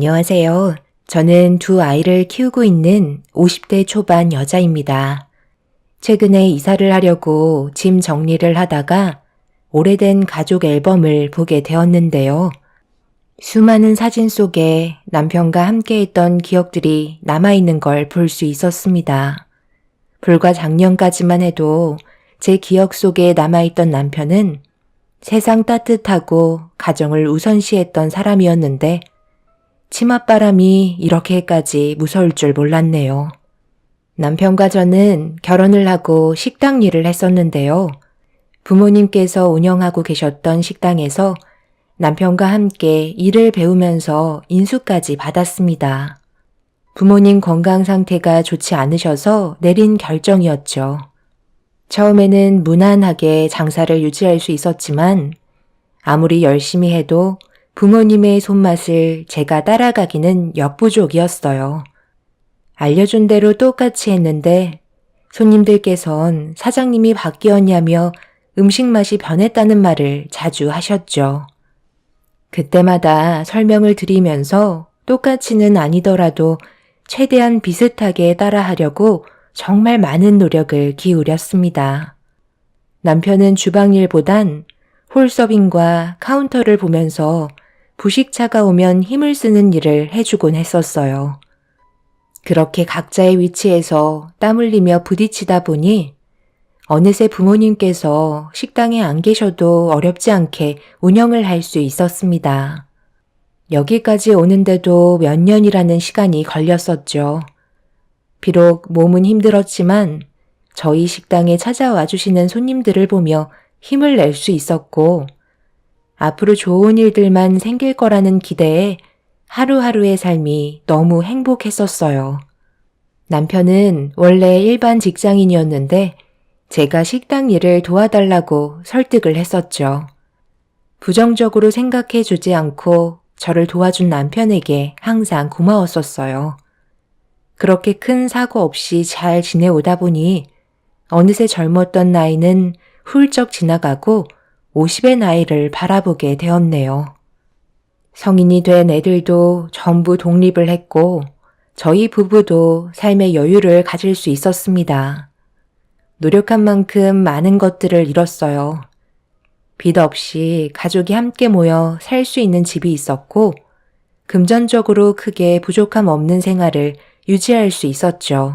안녕하세요. 저는 두 아이를 키우고 있는 50대 초반 여자입니다. 최근에 이사를 하려고 짐 정리를 하다가 오래된 가족 앨범을 보게 되었는데요. 수많은 사진 속에 남편과 함께 했던 기억들이 남아있는 걸 볼 수 있었습니다. 불과 작년까지만 해도 제 기억 속에 남아있던 남편은 세상 따뜻하고 가정을 우선시했던 사람이었는데 치맛바람이 이렇게까지 무서울 줄 몰랐네요. 남편과 저는 결혼을 하고 식당 일을 했었는데요. 부모님께서 운영하고 계셨던 식당에서 남편과 함께 일을 배우면서 인수까지 받았습니다. 부모님 건강 상태가 좋지 않으셔서 내린 결정이었죠. 처음에는 무난하게 장사를 유지할 수 있었지만 아무리 열심히 해도 부모님의 손맛을 제가 따라가기는 역부족이었어요. 알려준 대로 똑같이 했는데 손님들께선 사장님이 바뀌었냐며 음식 맛이 변했다는 말을 자주 하셨죠. 그때마다 설명을 드리면서 똑같이는 아니더라도 최대한 비슷하게 따라하려고 정말 많은 노력을 기울였습니다. 남편은 주방 일보단 홀서빙과 카운터를 보면서 부식차가 오면 힘을 쓰는 일을 해주곤 했었어요. 그렇게 각자의 위치에서 땀 흘리며 부딪히다 보니 어느새 부모님께서 식당에 안 계셔도 어렵지 않게 운영을 할 수 있었습니다. 여기까지 오는데도 몇 년이라는 시간이 걸렸었죠. 비록 몸은 힘들었지만 저희 식당에 찾아와 주시는 손님들을 보며 힘을 낼 수 있었고 앞으로 좋은 일들만 생길 거라는 기대에 하루하루의 삶이 너무 행복했었어요. 남편은 원래 일반 직장인이었는데 제가 식당 일을 도와달라고 설득을 했었죠. 부정적으로 생각해 주지 않고 저를 도와준 남편에게 항상 고마웠었어요. 그렇게 큰 사고 없이 잘 지내오다 보니 어느새 젊었던 나이는 훌쩍 지나가고 50의 나이를 바라보게 되었네요. 성인이 된 애들도 전부 독립을 했고 저희 부부도 삶의 여유를 가질 수 있었습니다. 노력한 만큼 많은 것들을 이뤘어요. 빚 없이 가족이 함께 모여 살 수 있는 집이 있었고 금전적으로 크게 부족함 없는 생활을 유지할 수 있었죠.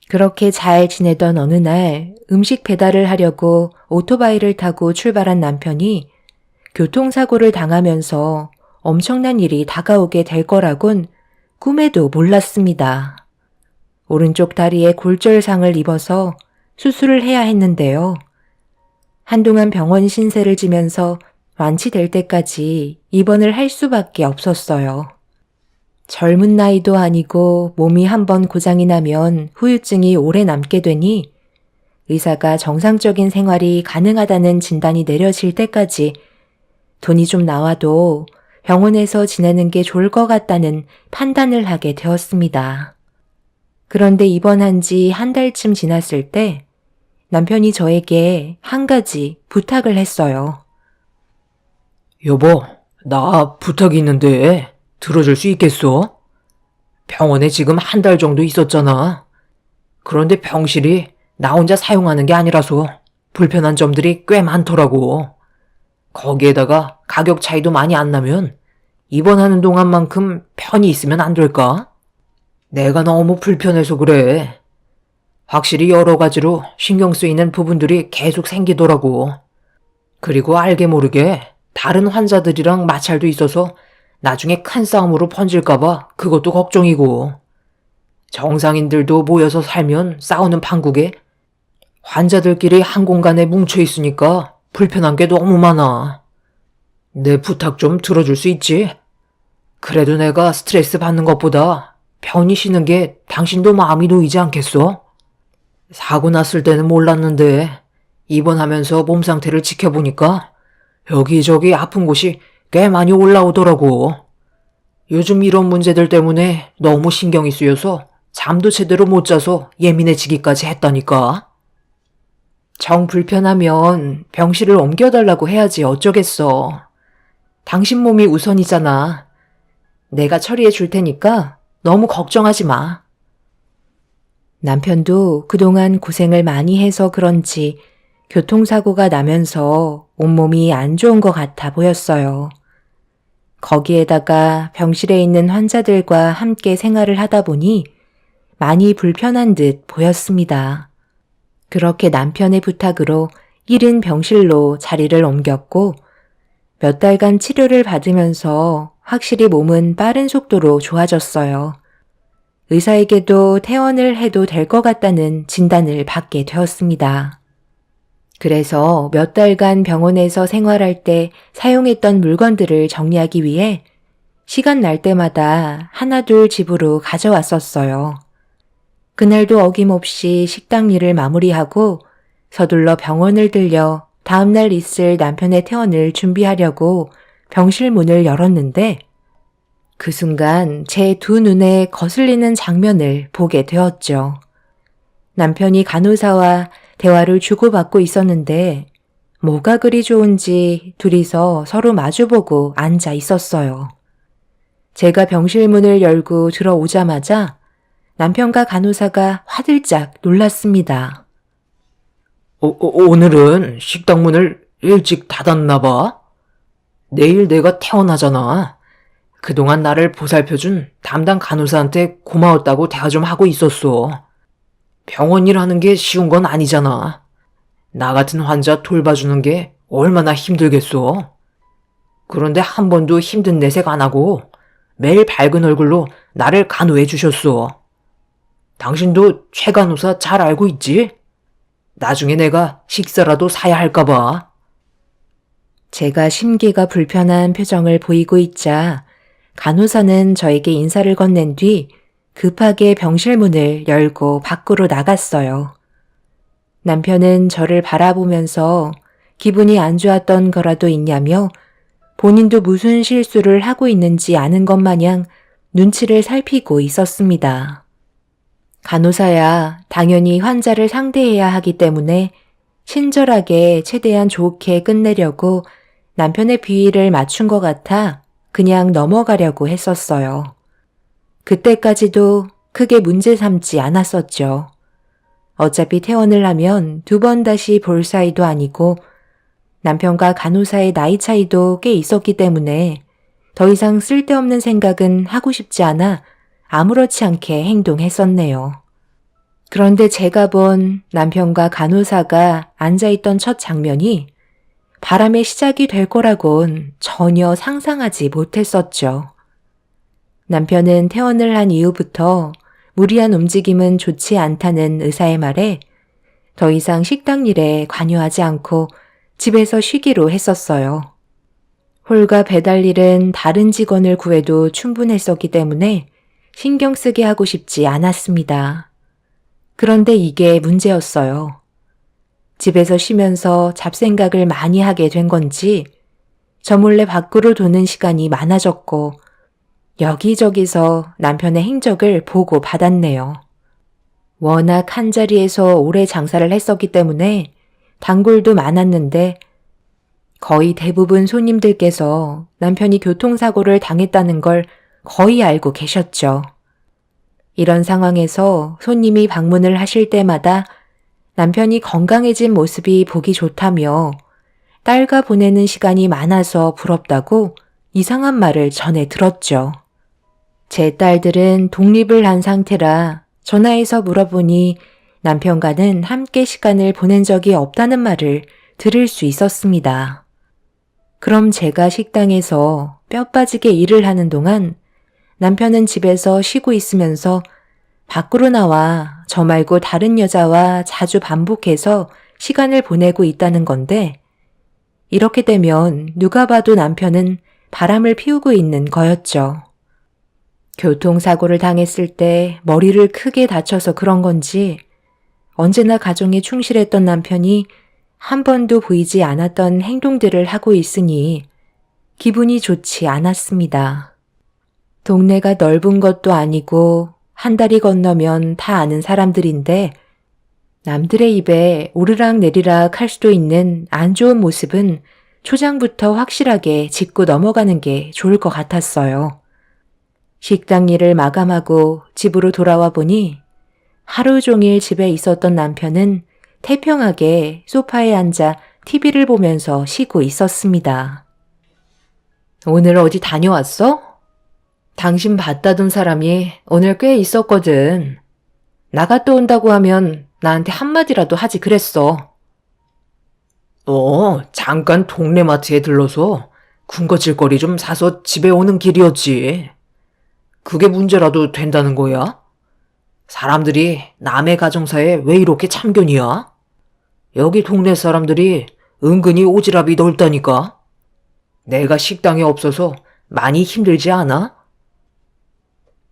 그렇게 잘 지내던 어느 날 음식 배달을 하려고 오토바이를 타고 출발한 남편이 교통사고를 당하면서 엄청난 일이 다가오게 될 거라곤 꿈에도 몰랐습니다. 오른쪽 다리에 골절상을 입어서 수술을 해야 했는데요. 한동안 병원 신세를 지면서 완치될 때까지 입원을 할 수밖에 없었어요. 젊은 나이도 아니고 몸이 한번 고장이 나면 후유증이 오래 남게 되니 의사가 정상적인 생활이 가능하다는 진단이 내려질 때까지 돈이 좀 나와도 병원에서 지내는 게 좋을 것 같다는 판단을 하게 되었습니다. 그런데 입원한 지 한 달쯤 지났을 때 남편이 저에게 한 가지 부탁을 했어요. 여보, 나 부탁이 있는데 들어줄 수 있겠어? 병원에 지금 한 달 정도 있었잖아. 그런데 병실이 나 혼자 사용하는 게 아니라서 불편한 점들이 꽤 많더라고. 거기에다가 가격 차이도 많이 안 나면 입원하는 동안만큼 편히 있으면 안 될까? 내가 너무 불편해서 그래. 확실히 여러 가지로 신경 쓰이는 부분들이 계속 생기더라고. 그리고 알게 모르게 다른 환자들이랑 마찰도 있어서 나중에 큰 싸움으로 번질까봐 그것도 걱정이고. 정상인들도 모여서 살면 싸우는 판국에 환자들끼리 한 공간에 뭉쳐 있으니까 불편한 게 너무 많아. 내 부탁 좀 들어줄 수 있지? 그래도 내가 스트레스 받는 것보다 편히 쉬는 게 당신도 마음이 놓이지 않겠어? 사고 났을 때는 몰랐는데 입원하면서 몸 상태를 지켜보니까 여기저기 아픈 곳이 꽤 많이 올라오더라고. 요즘 이런 문제들 때문에 너무 신경이 쓰여서 잠도 제대로 못 자서 예민해지기까지 했다니까. 정 불편하면 병실을 옮겨달라고 해야지 어쩌겠어. 당신 몸이 우선이잖아. 내가 처리해 줄 테니까 너무 걱정하지 마. 남편도 그동안 고생을 많이 해서 그런지 교통사고가 나면서 온몸이 안 좋은 것 같아 보였어요. 거기에다가 병실에 있는 환자들과 함께 생활을 하다 보니 많이 불편한 듯 보였습니다. 그렇게 남편의 부탁으로 1인 병실로 자리를 옮겼고 몇 달간 치료를 받으면서 확실히 몸은 빠른 속도로 좋아졌어요. 의사에게도 퇴원을 해도 될 것 같다는 진단을 받게 되었습니다. 그래서 몇 달간 병원에서 생활할 때 사용했던 물건들을 정리하기 위해 시간 날 때마다 하나둘 집으로 가져왔었어요. 그날도 어김없이 식당 일을 마무리하고 서둘러 병원을 들려 다음날 있을 남편의 퇴원을 준비하려고 병실 문을 열었는데 그 순간 제 두 눈에 거슬리는 장면을 보게 되었죠. 남편이 간호사와 대화를 주고받고 있었는데 뭐가 그리 좋은지 둘이서 서로 마주보고 앉아 있었어요. 제가 병실 문을 열고 들어오자마자 남편과 간호사가 화들짝 놀랐습니다. 오늘은 식당 문을 일찍 닫았나 봐. 내일 내가 퇴원하잖아. 그동안 나를 보살펴준 담당 간호사한테 고마웠다고 대화 좀 하고 있었어. 병원 일하는 게 쉬운 건 아니잖아. 나 같은 환자 돌봐주는 게 얼마나 힘들겠어. 그런데 한 번도 힘든 내색 안 하고 매일 밝은 얼굴로 나를 간호해 주셨어. 당신도 최 간호사 잘 알고 있지? 나중에 내가 식사라도 사야 할까 봐. 제가 심기가 불편한 표정을 보이고 있자 간호사는 저에게 인사를 건넨 뒤 급하게 병실 문을 열고 밖으로 나갔어요. 남편은 저를 바라보면서 기분이 안 좋았던 거라도 있냐며 본인도 무슨 실수를 하고 있는지 아는 것 마냥 눈치를 살피고 있었습니다. 간호사야 당연히 환자를 상대해야 하기 때문에 친절하게 최대한 좋게 끝내려고 남편의 비위를 맞춘 것 같아 그냥 넘어가려고 했었어요. 그때까지도 크게 문제 삼지 않았었죠. 어차피 퇴원을 하면 2번 다시 볼 사이도 아니고 남편과 간호사의 나이 차이도 꽤 있었기 때문에 더 이상 쓸데없는 생각은 하고 싶지 않아 아무렇지 않게 행동했었네요. 그런데 제가 본 남편과 간호사가 앉아있던 첫 장면이 바람의 시작이 될 거라곤 전혀 상상하지 못했었죠. 남편은 퇴원을 한 이후부터 무리한 움직임은 좋지 않다는 의사의 말에 더 이상 식당 일에 관여하지 않고 집에서 쉬기로 했었어요. 홀과 배달 일은 다른 직원을 구해도 충분했었기 때문에 신경 쓰게 하고 싶지 않았습니다. 그런데 이게 문제였어요. 집에서 쉬면서 잡생각을 많이 하게 된 건지 저 몰래 밖으로 도는 시간이 많아졌고 여기저기서 남편의 행적을 보고 받았네요. 워낙 한자리에서 오래 장사를 했었기 때문에 단골도 많았는데 거의 대부분 손님들께서 남편이 교통사고를 당했다는 걸 거의 알고 계셨죠. 이런 상황에서 손님이 방문을 하실 때마다 남편이 건강해진 모습이 보기 좋다며 딸과 보내는 시간이 많아서 부럽다고 이상한 말을 전해 들었죠. 제 딸들은 독립을 한 상태라 전화해서 물어보니 남편과는 함께 시간을 보낸 적이 없다는 말을 들을 수 있었습니다. 그럼 제가 식당에서 뼈 빠지게 일을 하는 동안 남편은 집에서 쉬고 있으면서 밖으로 나와 저 말고 다른 여자와 자주 반복해서 시간을 보내고 있다는 건데 이렇게 되면 누가 봐도 남편은 바람을 피우고 있는 거였죠. 교통사고를 당했을 때 머리를 크게 다쳐서 그런 건지 언제나 가정에 충실했던 남편이 한 번도 보이지 않았던 행동들을 하고 있으니 기분이 좋지 않았습니다. 동네가 넓은 것도 아니고 한 다리 건너면 다 아는 사람들인데 남들의 입에 오르락 내리락 할 수도 있는 안 좋은 모습은 초장부터 확실하게 짚고 넘어가는 게 좋을 것 같았어요. 식당 일을 마감하고 집으로 돌아와 보니 하루 종일 집에 있었던 남편은 태평하게 소파에 앉아 TV를 보면서 쉬고 있었습니다. 오늘 어디 다녀왔어? 당신 봤다던 사람이 오늘 꽤 있었거든. 나갔다 온다고 하면 나한테 한마디라도 하지 그랬어. 잠깐 동네 마트에 들러서 군것질거리 좀 사서 집에 오는 길이었지. 그게 문제라도 된다는 거야? 사람들이 남의 가정사에 왜 이렇게 참견이야? 여기 동네 사람들이 은근히 오지랖이 넓다니까. 내가 식당에 없어서 많이 힘들지 않아?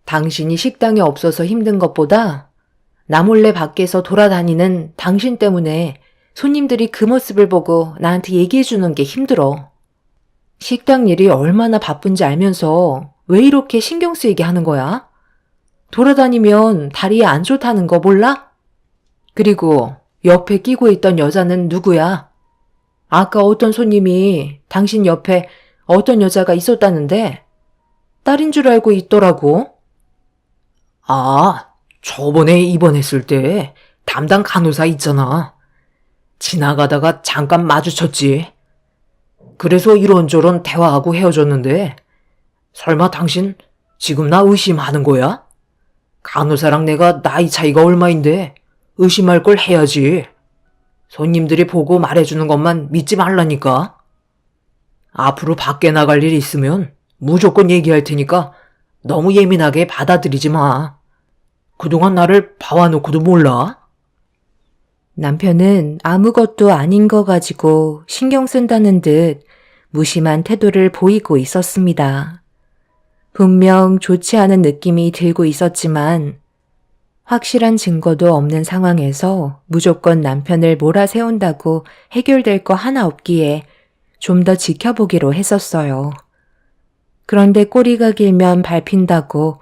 당신이 식당에 없어서 힘든 것보다 나 몰래 밖에서 돌아다니는 당신 때문에 손님들이 그 모습을 보고 나한테 얘기해 주는 게 힘들어. 식당 일이 얼마나 바쁜지 알면서 왜 이렇게 신경 쓰이게 하는 거야? 돌아다니면 다리에 안 좋다는 거 몰라? 그리고 옆에 끼고 있던 여자는 누구야? 아까 어떤 손님이 당신 옆에 어떤 여자가 있었다는데 딸인 줄 알고 있더라고. 저번에 입원했을 때 담당 간호사 있잖아. 지나가다가 잠깐 마주쳤지. 그래서 이런저런 대화하고 헤어졌는데 설마 당신 지금 나 의심하는 거야? 간호사랑 내가 나이 차이가 얼마인데 의심할 걸 해야지. 손님들이 보고 말해주는 것만 믿지 말라니까. 앞으로 밖에 나갈 일 있으면 무조건 얘기할 테니까 너무 예민하게 받아들이지 마. 그동안 나를 봐와놓고도 몰라? 남편은 아무것도 아닌 거 가지고 신경 쓴다는 듯 무심한 태도를 보이고 있었습니다. 분명 좋지 않은 느낌이 들고 있었지만 확실한 증거도 없는 상황에서 무조건 남편을 몰아세운다고 해결될 거 하나 없기에 좀 더 지켜보기로 했었어요. 그런데 꼬리가 길면 밟힌다고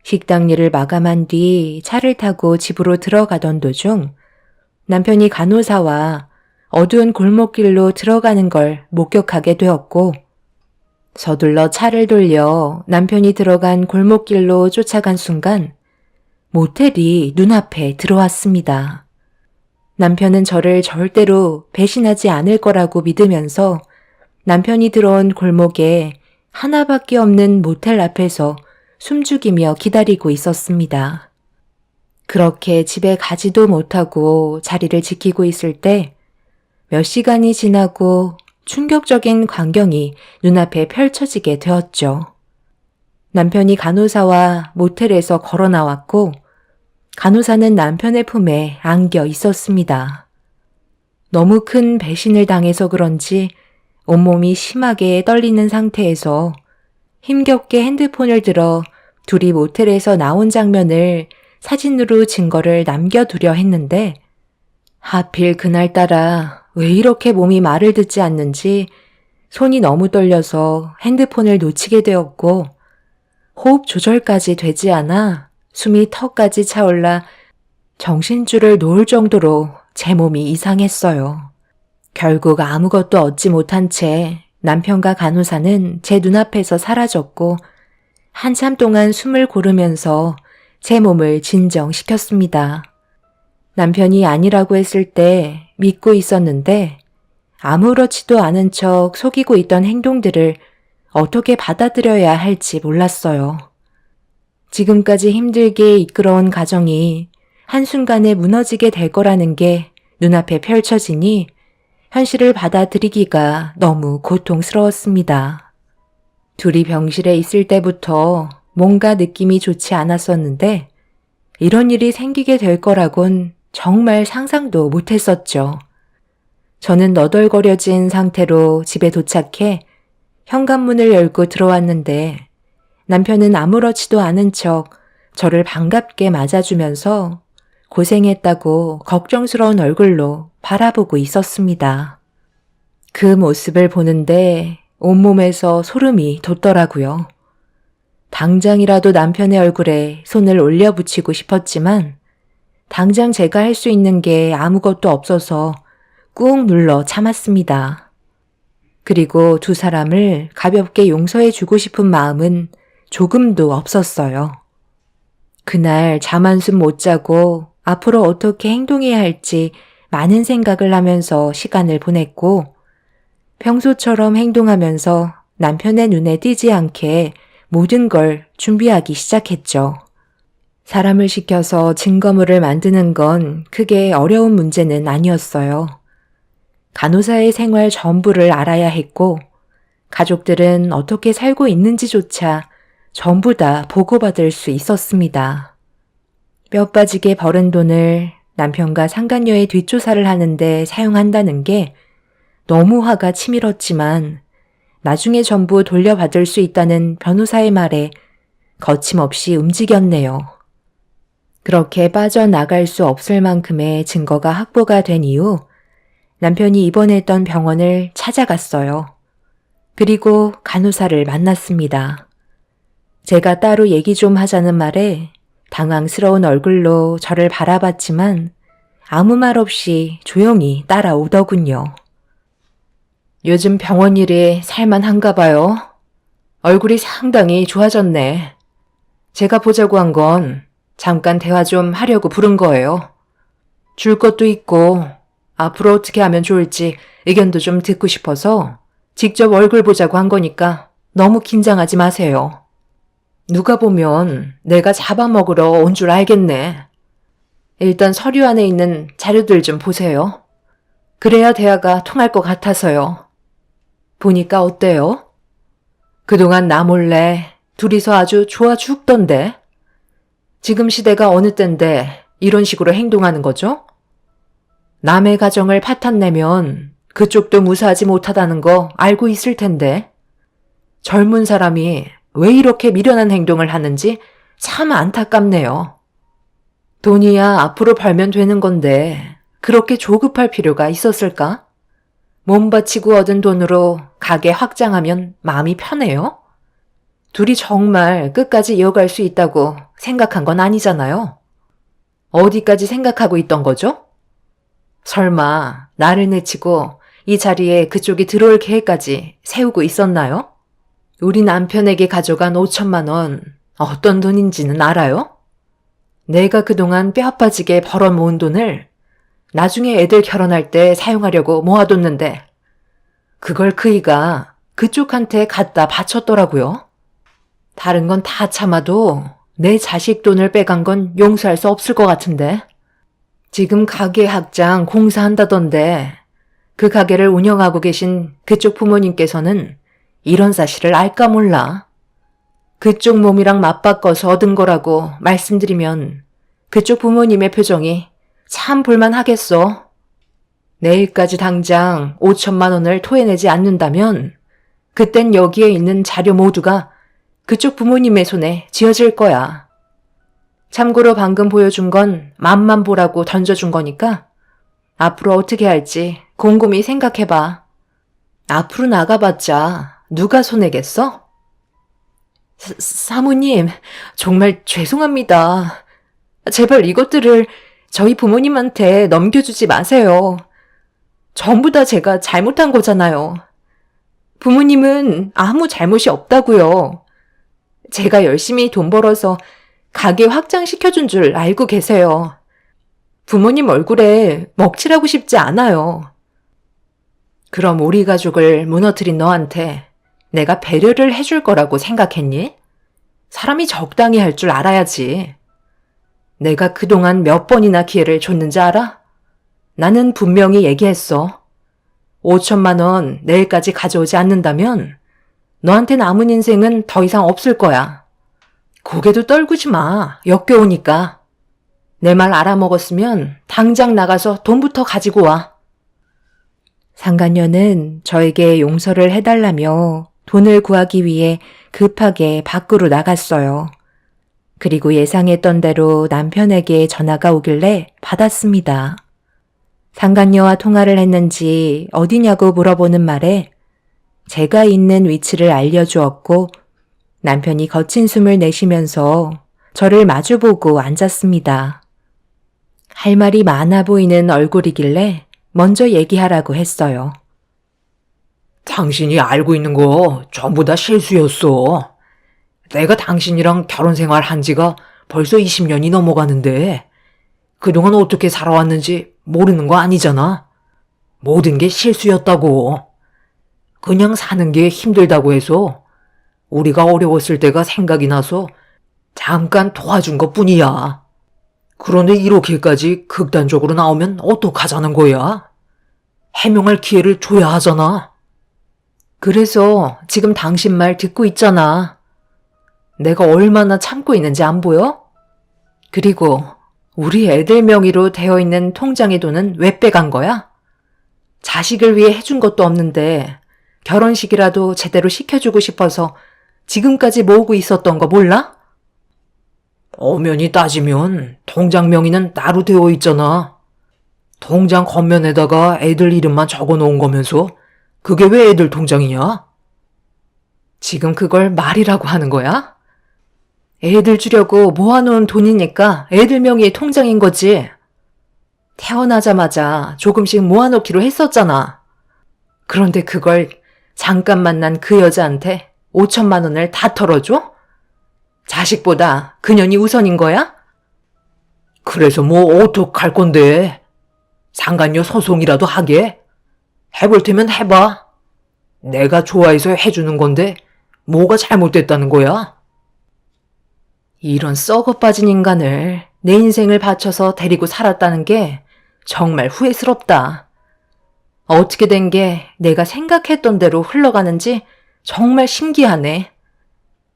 식당 일을 마감한 뒤 차를 타고 집으로 들어가던 도중 남편이 간호사와 어두운 골목길로 들어가는 걸 목격하게 되었고 서둘러 차를 돌려 남편이 들어간 골목길로 쫓아간 순간 모텔이 눈앞에 들어왔습니다. 남편은 저를 절대로 배신하지 않을 거라고 믿으면서 남편이 들어온 골목에 하나밖에 없는 모텔 앞에서 숨죽이며 기다리고 있었습니다. 그렇게 집에 가지도 못하고 자리를 지키고 있을 때 몇 시간이 지나고 충격적인 광경이 눈앞에 펼쳐지게 되었죠. 남편이 간호사와 모텔에서 걸어 나왔고 간호사는 남편의 품에 안겨 있었습니다. 너무 큰 배신을 당해서 그런지 온몸이 심하게 떨리는 상태에서 힘겹게 핸드폰을 들어 둘이 모텔에서 나온 장면을 사진으로 증거를 남겨두려 했는데 하필 그날따라 왜 이렇게 몸이 말을 듣지 않는지 손이 너무 떨려서 핸드폰을 놓치게 되었고 호흡 조절까지 되지 않아 숨이 턱까지 차올라 정신줄을 놓을 정도로 제 몸이 이상했어요. 결국 아무것도 얻지 못한 채 남편과 간호사는 제 눈앞에서 사라졌고 한참 동안 숨을 고르면서 제 몸을 진정시켰습니다. 남편이 아니라고 했을 때 믿고 있었는데 아무렇지도 않은 척 속이고 있던 행동들을 어떻게 받아들여야 할지 몰랐어요. 지금까지 힘들게 이끌어온 가정이 한순간에 무너지게 될 거라는 게 눈앞에 펼쳐지니 현실을 받아들이기가 너무 고통스러웠습니다. 둘이 병실에 있을 때부터 뭔가 느낌이 좋지 않았었는데 이런 일이 생기게 될 거라곤 정말 상상도 못했었죠. 저는 너덜거려진 상태로 집에 도착해 현관문을 열고 들어왔는데 남편은 아무렇지도 않은 척 저를 반갑게 맞아주면서 고생했다고 걱정스러운 얼굴로 바라보고 있었습니다. 그 모습을 보는데 온몸에서 소름이 돋더라고요. 당장이라도 남편의 얼굴에 손을 올려붙이고 싶었지만 당장 제가 할 수 있는 게 아무것도 없어서 꾹 눌러 참았습니다. 그리고 두 사람을 가볍게 용서해 주고 싶은 마음은 조금도 없었어요. 그날 잠 한숨 못 자고 앞으로 어떻게 행동해야 할지 많은 생각을 하면서 시간을 보냈고, 평소처럼 행동하면서 남편의 눈에 띄지 않게 모든 걸 준비하기 시작했죠. 사람을 시켜서 증거물을 만드는 건 크게 어려운 문제는 아니었어요. 간호사의 생활 전부를 알아야 했고, 가족들은 어떻게 살고 있는지조차 전부 다 보고받을 수 있었습니다. 뼈 빠지게 벌은 돈을 남편과 상간녀의 뒷조사를 하는데 사용한다는 게 너무 화가 치밀었지만, 나중에 전부 돌려받을 수 있다는 변호사의 말에 거침없이 움직였네요. 그렇게 빠져나갈 수 없을 만큼의 증거가 확보가 된 이후 남편이 입원했던 병원을 찾아갔어요. 그리고 간호사를 만났습니다. 제가 따로 얘기 좀 하자는 말에 당황스러운 얼굴로 저를 바라봤지만 아무 말 없이 조용히 따라오더군요. 요즘 병원 일이 살만한가 봐요. 얼굴이 상당히 좋아졌네. 제가 보자고 한 건 잠깐 대화 좀 하려고 부른 거예요. 줄 것도 있고 앞으로 어떻게 하면 좋을지 의견도 좀 듣고 싶어서 직접 얼굴 보자고 한 거니까 너무 긴장하지 마세요. 누가 보면 내가 잡아먹으러 온 줄 알겠네. 일단 서류 안에 있는 자료들 좀 보세요. 그래야 대화가 통할 것 같아서요. 보니까 어때요? 그동안 나 몰래 둘이서 아주 좋아 죽던데. 지금 시대가 어느 때인데 이런 식으로 행동하는 거죠? 남의 가정을 파탄내면 그쪽도 무사하지 못하다는 거 알고 있을 텐데. 젊은 사람이 왜 이렇게 미련한 행동을 하는지 참 안타깝네요. 돈이야 앞으로 벌면 되는 건데 그렇게 조급할 필요가 있었을까? 몸 바치고 얻은 돈으로 가게 확장하면 마음이 편해요? 둘이 정말 끝까지 이어갈 수 있다고 생각한 건 아니잖아요. 어디까지 생각하고 있던 거죠? 설마 나를 내치고 이 자리에 그쪽이 들어올 계획까지 세우고 있었나요? 우리 남편에게 가져간 5천만 원 어떤 돈인지는 알아요? 내가 그동안 뼈 빠지게 벌어 모은 돈을 나중에 애들 결혼할 때 사용하려고 모아뒀는데 그걸 그이가 그쪽한테 갖다 바쳤더라고요. 다른 건 다 참아도 내 자식 돈을 빼간 건 용서할 수 없을 것 같은데. 지금 가게 확장 공사한다던데 그 가게를 운영하고 계신 그쪽 부모님께서는 이런 사실을 알까 몰라. 그쪽 몸이랑 맞바꿔서 얻은 거라고 말씀드리면 그쪽 부모님의 표정이 참 볼만하겠어. 내일까지 당장 5천만 원을 토해내지 않는다면 그땐 여기에 있는 자료 모두가 그쪽 부모님의 손에 쥐어질 거야. 참고로 방금 보여준 건 맛만 보라고 던져준 거니까 앞으로 어떻게 할지 곰곰이 생각해봐. 앞으로 나가봤자 누가 손해겠어? 사모님, 정말 죄송합니다. 제발 이것들을 저희 부모님한테 넘겨주지 마세요. 전부 다 제가 잘못한 거잖아요. 부모님은 아무 잘못이 없다고요. 제가 열심히 돈 벌어서 가게 확장시켜준 줄 알고 계세요. 부모님 얼굴에 먹칠하고 싶지 않아요. 그럼 우리 가족을 무너뜨린 너한테 내가 배려를 해줄 거라고 생각했니? 사람이 적당히 할 줄 알아야지. 내가 그동안 몇 번이나 기회를 줬는지 알아? 나는 분명히 얘기했어. 5천만 원 내일까지 가져오지 않는다면 너한테 남은 인생은 더 이상 없을 거야. 고개도 떨구지 마. 역겨우니까. 내 말 알아먹었으면 당장 나가서 돈부터 가지고 와. 상간녀는 저에게 용서를 해달라며 돈을 구하기 위해 급하게 밖으로 나갔어요. 그리고 예상했던 대로 남편에게 전화가 오길래 받았습니다. 상간녀와 통화를 했는지 어디냐고 물어보는 말에 제가 있는 위치를 알려주었고 남편이 거친 숨을 내쉬면서 저를 마주보고 앉았습니다. 할 말이 많아 보이는 얼굴이길래 먼저 얘기하라고 했어요. 당신이 알고 있는 거 전부 다 실수였어. 내가 당신이랑 결혼 생활 한 지가 벌써 20년이 넘어가는데 그동안 어떻게 살아왔는지 모르는 거 아니잖아. 모든 게 실수였다고. 그냥 사는 게 힘들다고 해서 우리가 어려웠을 때가 생각이 나서 잠깐 도와준 것 뿐이야. 그런데 이렇게까지 극단적으로 나오면 어떡하자는 거야? 해명할 기회를 줘야 하잖아. 그래서 지금 당신 말 듣고 있잖아. 내가 얼마나 참고 있는지 안 보여? 그리고 우리 애들 명의로 되어 있는 통장의 돈은 왜 빼간 거야? 자식을 위해 해준 것도 없는데 결혼식이라도 제대로 시켜주고 싶어서 지금까지 모으고 있었던 거 몰라? 엄연히 따지면 통장 명의는 따로 되어 있잖아. 통장 겉면에다가 애들 이름만 적어 놓은 거면서 그게 왜 애들 통장이냐? 지금 그걸 말이라고 하는 거야? 애들 주려고 모아놓은 돈이니까 애들 명의의 통장인 거지. 태어나자마자 조금씩 모아놓기로 했었잖아. 그런데 그걸 잠깐 만난 그 여자한테 5천만 원을 다 털어줘? 자식보다 그년이 우선인 거야? 그래서 뭐 어떡할 건데? 상간녀 소송이라도 하게? 해볼 테면 해봐. 내가 좋아해서 해주는 건데 뭐가 잘못됐다는 거야? 이런 썩어 빠진 인간을 내 인생을 바쳐서 데리고 살았다는 게 정말 후회스럽다. 어떻게 된 게 내가 생각했던 대로 흘러가는지 정말 신기하네.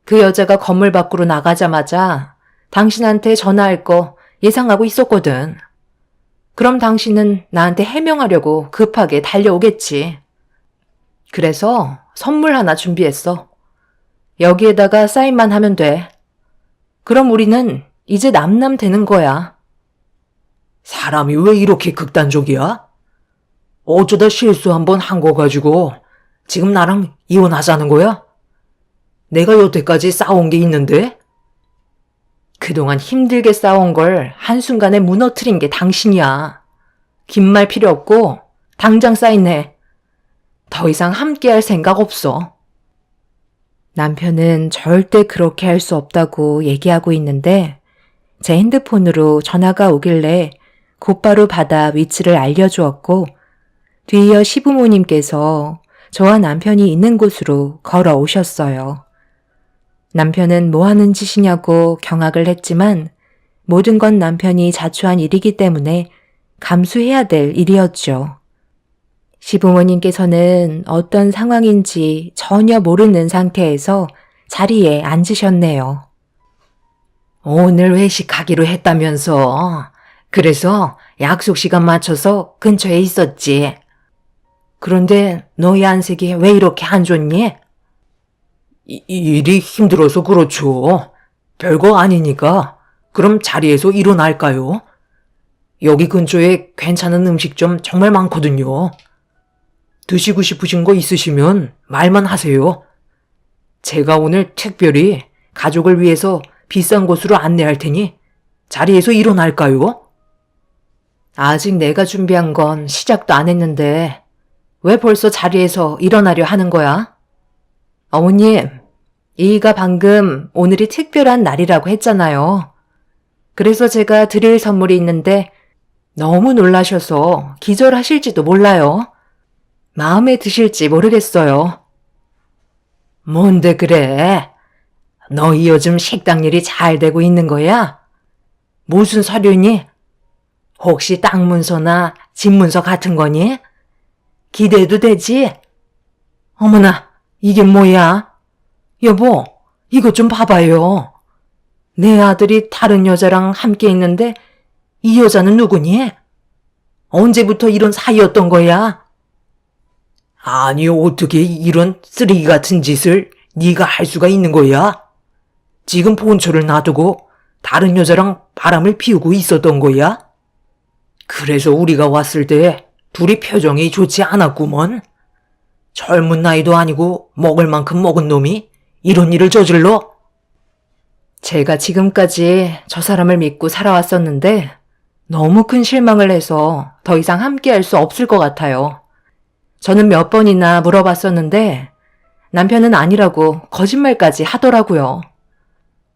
그 여자가 건물 밖으로 나가자마자 당신한테 전화할 거 예상하고 있었거든. 그럼 당신은 나한테 해명하려고 급하게 달려오겠지. 그래서 선물 하나 준비했어. 여기에다가 사인만 하면 돼. 그럼 우리는 이제 남남 되는 거야. 사람이 왜 이렇게 극단적이야? 어쩌다 실수 한번 한 거 가지고 지금 나랑 이혼하자는 거야? 내가 여태까지 싸운 게 있는데? 그동안 힘들게 싸운 걸 한순간에 무너뜨린 게 당신이야. 긴 말 필요 없고 당장 사인해. 더 이상 함께할 생각 없어. 남편은 절대 그렇게 할 수 없다고 얘기하고 있는데 제 핸드폰으로 전화가 오길래 곧바로 받아 위치를 알려주었고 뒤이어 시부모님께서 저와 남편이 있는 곳으로 걸어오셨어요. 남편은 뭐 하는 짓이냐고 경악을 했지만 모든 건 남편이 자초한 일이기 때문에 감수해야 될 일이었죠. 시부모님께서는 어떤 상황인지 전혀 모르는 상태에서 자리에 앉으셨네요. 오늘 회식하기로 했다면서. 그래서 약속 시간 맞춰서 근처에 있었지. 그런데 너희 안색이 왜 이렇게 안 좋니? 일이 힘들어서 그렇죠. 별거 아니니까 그럼 자리에서 일어날까요? 여기 근처에 괜찮은 음식점 정말 많거든요. 드시고 싶으신 거 있으시면 말만 하세요. 제가 오늘 특별히 가족을 위해서 비싼 곳으로 안내할 테니 자리에서 일어날까요? 아직 내가 준비한 건 시작도 안 했는데 왜 벌써 자리에서 일어나려 하는 거야? 어머님, 이가 방금 오늘이 특별한 날이라고 했잖아요. 그래서 제가 드릴 선물이 있는데 너무 놀라셔서 기절하실지도 몰라요. 마음에 드실지 모르겠어요. 뭔데 그래? 너희 요즘 식당 일이 잘 되고 있는 거야? 무슨 서류니? 혹시 땅 문서나 집 문서 같은 거니? 기대해도 되지? 어머나, 이게 뭐야? 여보, 이것 좀 봐봐요. 내 아들이 다른 여자랑 함께 있는데 이 여자는 누구니? 언제부터 이런 사이였던 거야? 아니, 어떻게 이런 쓰레기 같은 짓을 네가 할 수가 있는 거야? 지금 본초를 놔두고 다른 여자랑 바람을 피우고 있었던 거야? 그래서 우리가 왔을 때 둘이 표정이 좋지 않았구먼. 젊은 나이도 아니고 먹을 만큼 먹은 놈이 이런 일을 저질러? 제가 지금까지 저 사람을 믿고 살아왔었는데 너무 큰 실망을 해서 더 이상 함께할 수 없을 것 같아요. 저는 몇 번이나 물어봤었는데 남편은 아니라고 거짓말까지 하더라고요.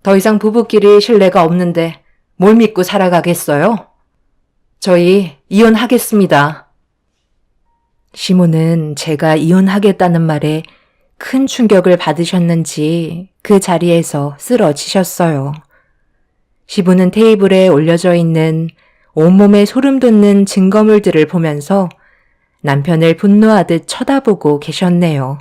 더 이상 부부끼리 신뢰가 없는데 뭘 믿고 살아가겠어요? 저희 이혼하겠습니다. 시모는 제가 이혼하겠다는 말에 큰 충격을 받으셨는지 그 자리에서 쓰러지셨어요. 시부는 테이블에 올려져 있는 온몸에 소름 돋는 증거물들을 보면서 남편을 분노하듯 쳐다보고 계셨네요.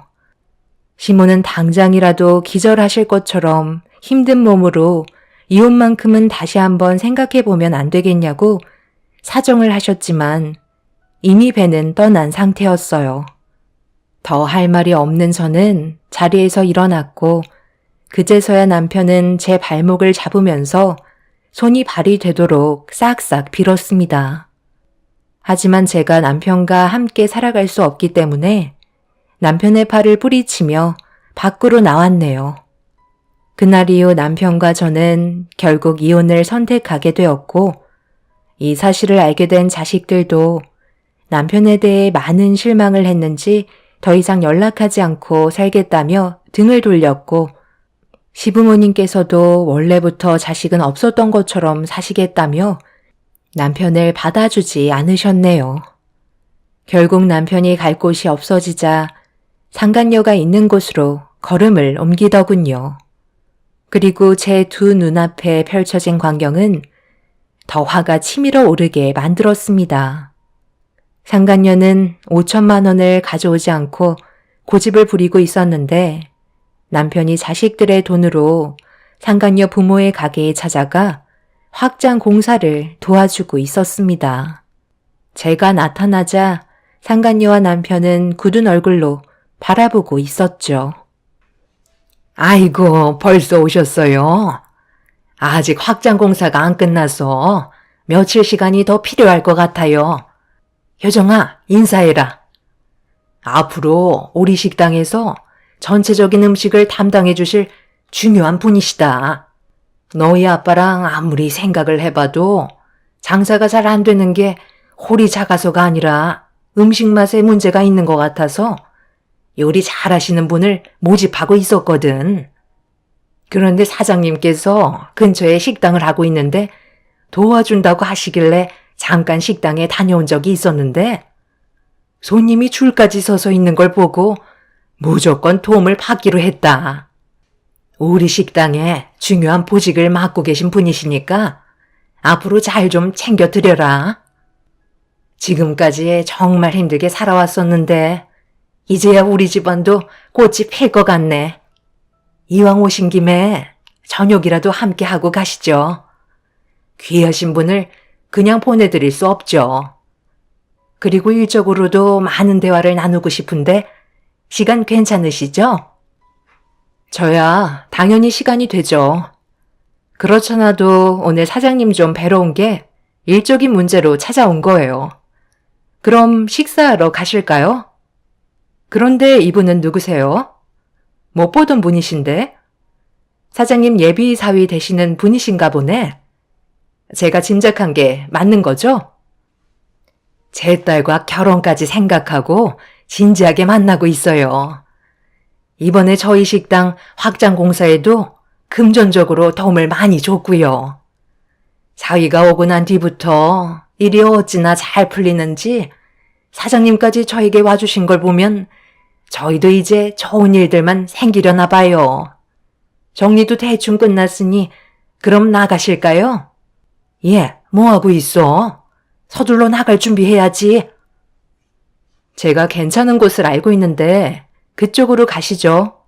시모는 당장이라도 기절하실 것처럼 힘든 몸으로 이혼만큼은 다시 한번 생각해보면 안 되겠냐고 사정을 하셨지만 이미 배는 떠난 상태였어요. 더 할 말이 없는 저는 자리에서 일어났고 그제서야 남편은 제 발목을 잡으면서 손이 발이 되도록 싹싹 빌었습니다. 하지만 제가 남편과 함께 살아갈 수 없기 때문에 남편의 팔을 뿌리치며 밖으로 나왔네요. 그날 이후 남편과 저는 결국 이혼을 선택하게 되었고 이 사실을 알게 된 자식들도 남편에 대해 많은 실망을 했는지 더 이상 연락하지 않고 살겠다며 등을 돌렸고 시부모님께서도 원래부터 자식은 없었던 것처럼 사시겠다며 남편을 받아주지 않으셨네요. 결국 남편이 갈 곳이 없어지자 상간녀가 있는 곳으로 걸음을 옮기더군요. 그리고 제 두 눈앞에 펼쳐진 광경은 더 화가 치밀어 오르게 만들었습니다. 상간녀는 5천만 원을 가져오지 않고 고집을 부리고 있었는데 남편이 자식들의 돈으로 상간녀 부모의 가게에 찾아가 확장 공사를 도와주고 있었습니다. 제가 나타나자 상간녀와 남편은 굳은 얼굴로 바라보고 있었죠. 아이고, 벌써 오셨어요. 아직 확장 공사가 안 끝나서 며칠 시간이 더 필요할 것 같아요. 효정아, 인사해라. 앞으로 우리 식당에서 전체적인 음식을 담당해 주실 중요한 분이시다. 너희 아빠랑 아무리 생각을 해봐도 장사가 잘 안 되는 게 홀이 작아서가 아니라 음식 맛에 문제가 있는 것 같아서 요리 잘하시는 분을 모집하고 있었거든. 그런데 사장님께서 근처에 식당을 하고 있는데 도와준다고 하시길래 잠깐 식당에 다녀온 적이 있었는데 손님이 줄까지 서서 있는 걸 보고 무조건 도움을 받기로 했다. 우리 식당에 중요한 보직을 맡고 계신 분이시니까 앞으로 잘 좀 챙겨드려라. 지금까지 정말 힘들게 살아왔었는데 이제야 우리 집안도 꽃이 필 것 같네. 이왕 오신 김에 저녁이라도 함께 하고 가시죠. 귀하신 분을 그냥 보내드릴 수 없죠. 그리고 일적으로도 많은 대화를 나누고 싶은데 시간 괜찮으시죠? 저야 당연히 시간이 되죠. 그렇잖아도 오늘 사장님 좀 뵈러 온 게 일적인 문제로 찾아온 거예요. 그럼 식사하러 가실까요? 그런데 이분은 누구세요? 못 보던 분이신데? 사장님 예비 사위 되시는 분이신가 보네. 제가 짐작한 게 맞는 거죠? 제 딸과 결혼까지 생각하고 진지하게 만나고 있어요. 이번에 저희 식당 확장 공사에도 금전적으로 도움을 많이 줬고요. 사위가 오고 난 뒤부터 일이 어찌나 잘 풀리는지 사장님까지 저에게 와주신 걸 보면 저희도 이제 좋은 일들만 생기려나 봐요. 정리도 대충 끝났으니 그럼 나가실까요? 예, 뭐하고 있어? 서둘러 나갈 준비해야지. 제가 괜찮은 곳을 알고 있는데 그쪽으로 가시죠.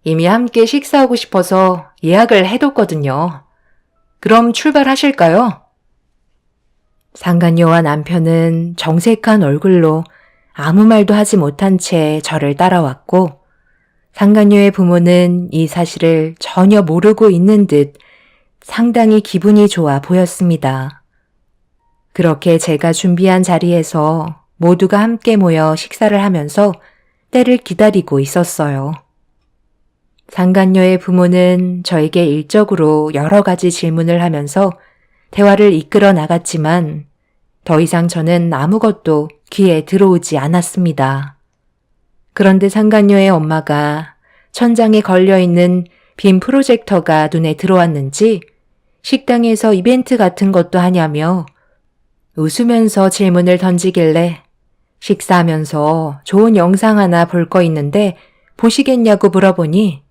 이미 함께 식사하고 싶어서 예약을 해뒀거든요. 그럼 출발하실까요? 상간녀와 남편은 정색한 얼굴로 아무 말도 하지 못한 채 저를 따라왔고 상간녀의 부모는 이 사실을 전혀 모르고 있는 듯 상당히 기분이 좋아 보였습니다. 그렇게 제가 준비한 자리에서 모두가 함께 모여 식사를 하면서 때를 기다리고 있었어요. 상간녀의 부모는 저에게 일적으로 여러 가지 질문을 하면서 대화를 이끌어 나갔지만 더 이상 저는 아무것도 귀에 들어오지 않았습니다. 그런데 상간녀의 엄마가 천장에 걸려있는 빔 프로젝터가 눈에 들어왔는지 식당에서 이벤트 같은 것도 하냐며 웃으면서 질문을 던지길래 식사하면서 좋은 영상 하나 볼 거 있는데 보시겠냐고 물어보니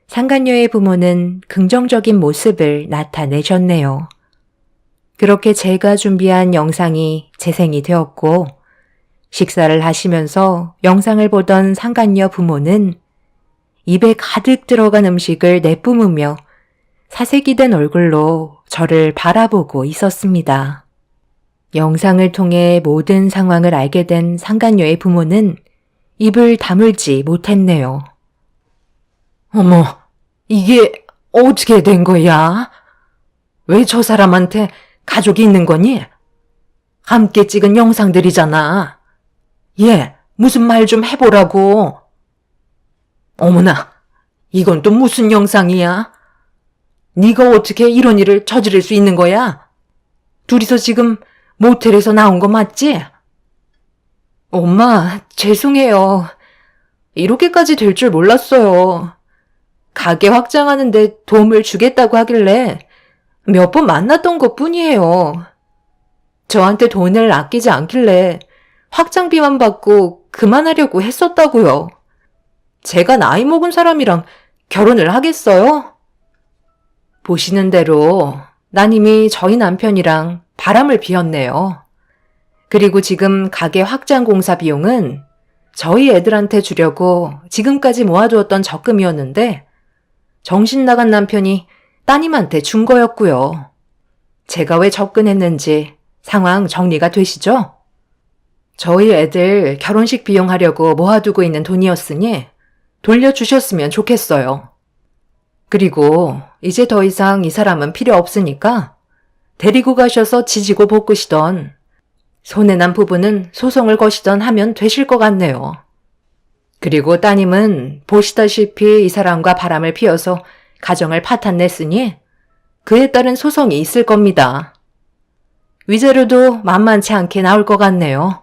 상간녀의 부모는 긍정적인 모습을 나타내셨네요. 그렇게 제가 준비한 영상이 재생이 되었고 식사를 하시면서 영상을 보던 상간녀 부모는 입에 가득 들어간 음식을 내뿜으며 사색이 된 얼굴로 저를 바라보고 있었습니다. 영상을 통해 모든 상황을 알게 된 상간녀의 부모는 입을 다물지 못했네요. 어머, 이게 어떻게 된 거야? 왜 저 사람한테 가족이 있는 거니? 함께 찍은 영상들이잖아. 얘, 무슨 말 좀 해보라고. 어머나, 이건 또 무슨 영상이야? 네가 어떻게 이런 일을 저지를 수 있는 거야? 둘이서 지금 모텔에서 나온 거 맞지? 엄마, 죄송해요. 이렇게까지 될 줄 몰랐어요. 가게 확장하는데 도움을 주겠다고 하길래 몇 번 만났던 것 뿐이에요. 저한테 돈을 아끼지 않길래 확장비만 받고 그만하려고 했었다고요. 제가 나이 먹은 사람이랑 결혼을 하겠어요? 보시는 대로 난 이미 저희 남편이랑 바람을 피웠네요. 그리고 지금 가게 확장 공사 비용은 저희 애들한테 주려고 지금까지 모아두었던 적금이었는데 정신 나간 남편이 따님한테 준 거였고요. 제가 왜 접근했는지 상황 정리가 되시죠? 저희 애들 결혼식 비용 하려고 모아두고 있는 돈이었으니 돌려주셨으면 좋겠어요. 그리고 이제 더 이상 이 사람은 필요 없으니까 데리고 가셔서 지지고 볶으시던 손해 난 부분은 소송을 거시던 하면 되실 것 같네요. 그리고 따님은 보시다시피 이 사람과 바람을 피워서 가정을 파탄냈으니 그에 따른 소송이 있을 겁니다. 위자료도 만만치 않게 나올 것 같네요.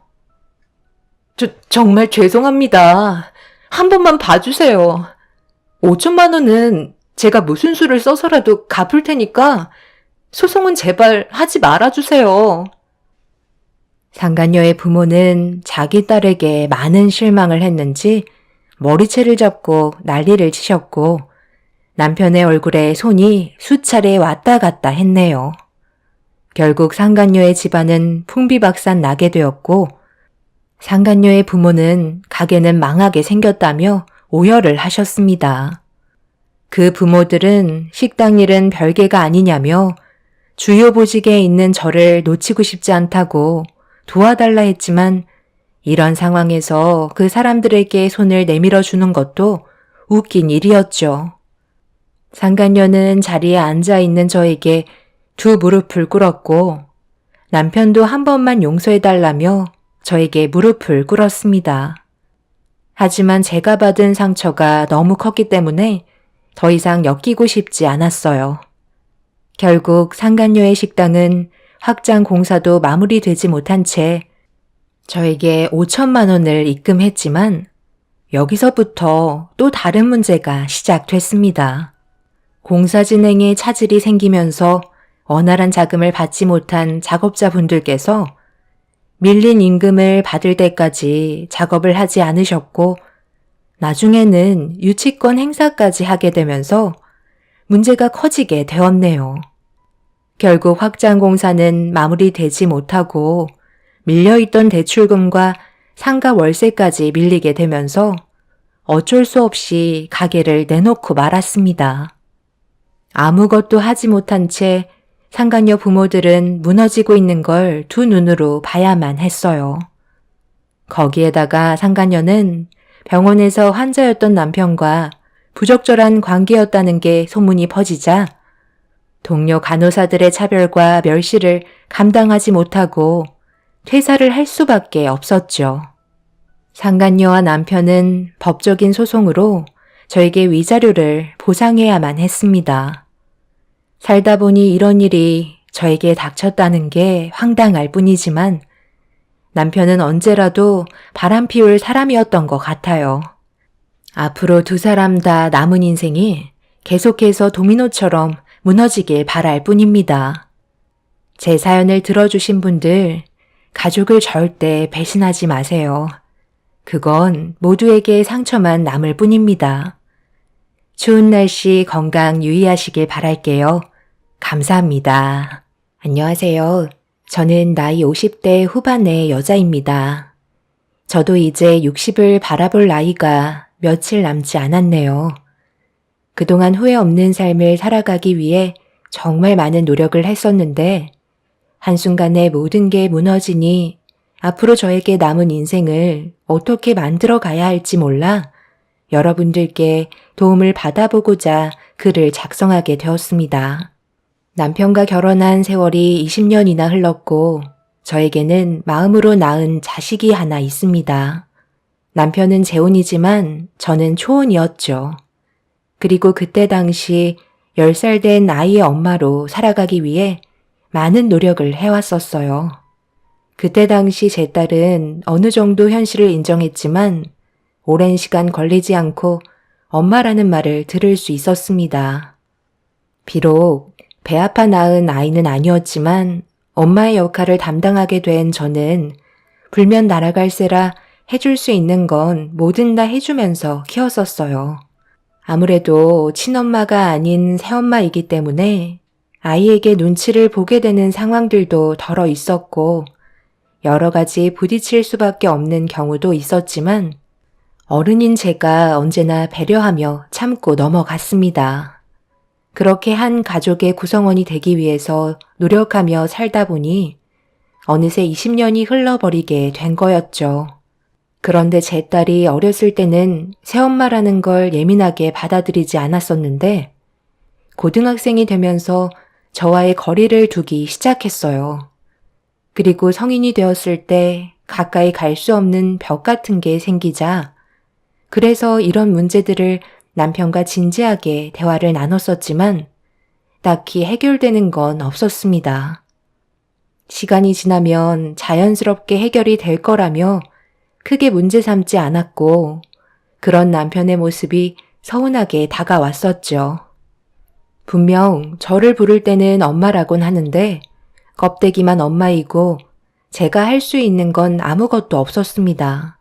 정말 죄송합니다. 한 번만 봐주세요. 5천만 원은 제가 무슨 수를 써서라도 갚을 테니까 소송은 제발 하지 말아주세요. 상간녀의 부모는 자기 딸에게 많은 실망을 했는지 머리채를 잡고 난리를 치셨고 남편의 얼굴에 손이 수차례 왔다 갔다 했네요. 결국 상간녀의 집안은 풍비박산 나게 되었고 상간녀의 부모는 가게는 망하게 생겼다며 오열을 하셨습니다. 그 부모들은 식당 일은 별개가 아니냐며 주요 보직에 있는 저를 놓치고 싶지 않다고 도와달라 했지만 이런 상황에서 그 사람들에게 손을 내밀어 주는 것도 웃긴 일이었죠. 상간녀는 자리에 앉아 있는 저에게 두 무릎을 꿇었고 남편도 한 번만 용서해달라며 저에게 무릎을 꿇었습니다. 하지만 제가 받은 상처가 너무 컸기 때문에 더 이상 엮이고 싶지 않았어요. 결국 상간녀의 식당은 확장 공사도 마무리되지 못한 채 저에게 5천만 원을 입금했지만 여기서부터 또 다른 문제가 시작됐습니다. 공사 진행에 차질이 생기면서 원활한 자금을 받지 못한 작업자분들께서 밀린 임금을 받을 때까지 작업을 하지 않으셨고 나중에는 유치권 행사까지 하게 되면서 문제가 커지게 되었네요. 결국 확장 공사는 마무리되지 못하고 밀려있던 대출금과 상가 월세까지 밀리게 되면서 어쩔 수 없이 가게를 내놓고 말았습니다. 아무것도 하지 못한 채 상간녀 부모들은 무너지고 있는 걸 두 눈으로 봐야만 했어요. 거기에다가 상간녀는 병원에서 환자였던 남편과 부적절한 관계였다는 게 소문이 퍼지자 동료 간호사들의 차별과 멸시를 감당하지 못하고 퇴사를 할 수밖에 없었죠. 상간녀와 남편은 법적인 소송으로 저에게 위자료를 보상해야만 했습니다. 살다 보니 이런 일이 저에게 닥쳤다는 게 황당할 뿐이지만 남편은 언제라도 바람 피울 사람이었던 것 같아요. 앞으로 두 사람 다 남은 인생이 계속해서 도미노처럼 무너지길 바랄 뿐입니다. 제 사연을 들어주신 분들, 가족을 절대 배신하지 마세요. 그건 모두에게 상처만 남을 뿐입니다. 추운 날씨 건강 유의하시길 바랄게요. 감사합니다. 안녕하세요. 저는 나이 50대 후반의 여자입니다. 저도 이제 60을 바라볼 나이가 며칠 남지 않았네요. 그동안 후회 없는 삶을 살아가기 위해 정말 많은 노력을 했었는데 한순간에 모든 게 무너지니 앞으로 저에게 남은 인생을 어떻게 만들어 가야 할지 몰라 여러분들께 도움을 받아보고자 글을 작성하게 되었습니다. 남편과 결혼한 세월이 20년이나 흘렀고 저에게는 마음으로 낳은 자식이 하나 있습니다. 남편은 재혼이지만 저는 초혼이었죠. 그리고 그때 당시 10살 된 아이의 엄마로 살아가기 위해 많은 노력을 해왔었어요. 그때 당시 제 딸은 어느 정도 현실을 인정했지만 오랜 시간 걸리지 않고 엄마라는 말을 들을 수 있었습니다. 비록 배 아파 낳은 아이는 아니었지만 엄마의 역할을 담당하게 된 저는 불면 날아갈세라 해줄 수 있는 건 뭐든 다 해주면서 키웠었어요. 아무래도 친엄마가 아닌 새엄마이기 때문에 아이에게 눈치를 보게 되는 상황들도 덜어 있었고 여러 가지 부딪힐 수밖에 없는 경우도 있었지만 어른인 제가 언제나 배려하며 참고 넘어갔습니다. 그렇게 한 가족의 구성원이 되기 위해서 노력하며 살다 보니 어느새 20년이 흘러버리게 된 거였죠. 그런데 제 딸이 어렸을 때는 새엄마라는 걸 예민하게 받아들이지 않았었는데 고등학생이 되면서 저와의 거리를 두기 시작했어요. 그리고 성인이 되었을 때 가까이 갈 수 없는 벽 같은 게 생기자 그래서 이런 문제들을 남편과 진지하게 대화를 나눴었지만 딱히 해결되는 건 없었습니다. 시간이 지나면 자연스럽게 해결이 될 거라며 크게 문제 삼지 않았고 그런 남편의 모습이 서운하게 다가왔었죠. 분명 저를 부를 때는 엄마라곤 하는데 껍데기만 엄마이고 제가 할 수 있는 건 아무것도 없었습니다.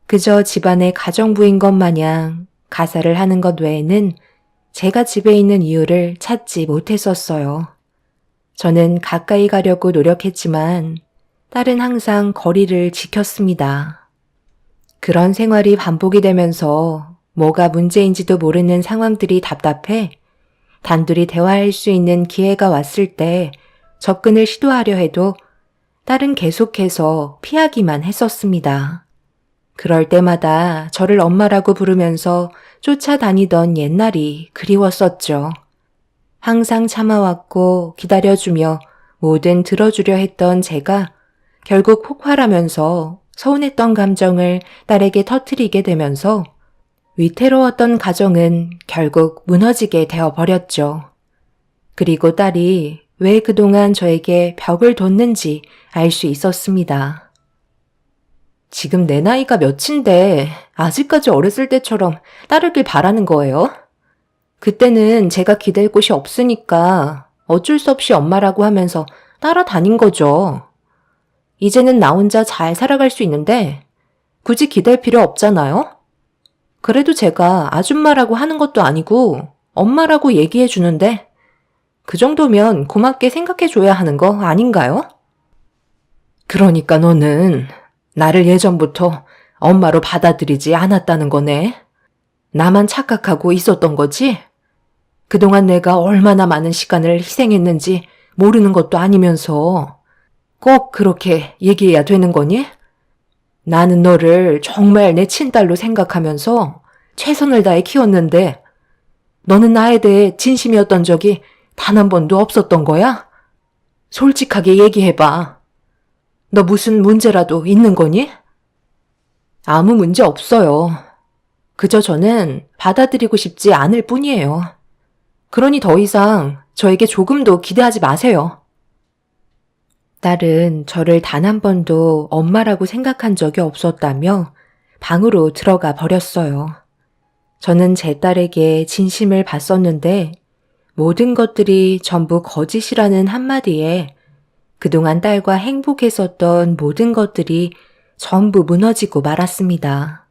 그저 집안의 가정부인 것 마냥 가사를 하는 것 외에는 제가 집에 있는 이유를 찾지 못했었어요. 저는 가까이 가려고 노력했지만 딸은 항상 거리를 지켰습니다. 그런 생활이 반복이 되면서 뭐가 문제인지도 모르는 상황들이 답답해 단둘이 대화할 수 있는 기회가 왔을 때 접근을 시도하려 해도 딸은 계속해서 피하기만 했었습니다. 그럴 때마다 저를 엄마라고 부르면서 쫓아다니던 옛날이 그리웠었죠. 항상 참아왔고 기다려주며 뭐든 들어주려 했던 제가 결국 폭발하면서 서운했던 감정을 딸에게 터뜨리게 되면서 위태로웠던 가정은 결국 무너지게 되어버렸죠. 그리고 딸이 왜 그동안 저에게 벽을 뒀는지 알 수 있었습니다. 지금 내 나이가 몇인데 아직까지 어렸을 때처럼 따르길 바라는 거예요? 그때는 제가 기댈 곳이 없으니까 어쩔 수 없이 엄마라고 하면서 따라다닌 거죠. 이제는 나 혼자 잘 살아갈 수 있는데 굳이 기댈 필요 없잖아요? 그래도 제가 아줌마라고 하는 것도 아니고 엄마라고 얘기해 주는데 그 정도면 고맙게 생각해 줘야 하는 거 아닌가요? 그러니까 너는 나를 예전부터 엄마로 받아들이지 않았다는 거네. 나만 착각하고 있었던 거지? 그동안 내가 얼마나 많은 시간을 희생했는지 모르는 것도 아니면서 꼭 그렇게 얘기해야 되는 거니? 나는 너를 정말 내 친딸로 생각하면서 최선을 다해 키웠는데 너는 나에 대해 진심이었던 적이 단 한 번도 없었던 거야? 솔직하게 얘기해봐. 너 무슨 문제라도 있는 거니? 아무 문제 없어요. 그저 저는 받아들이고 싶지 않을 뿐이에요. 그러니 더 이상 저에게 조금도 기대하지 마세요. 딸은 저를 단 한 번도 엄마라고 생각한 적이 없었다며 방으로 들어가 버렸어요. 저는 제 딸에게 진심을 봤었는데 모든 것들이 전부 거짓이라는 한마디에 그동안 딸과 행복했었던 모든 것들이 전부 무너지고 말았습니다.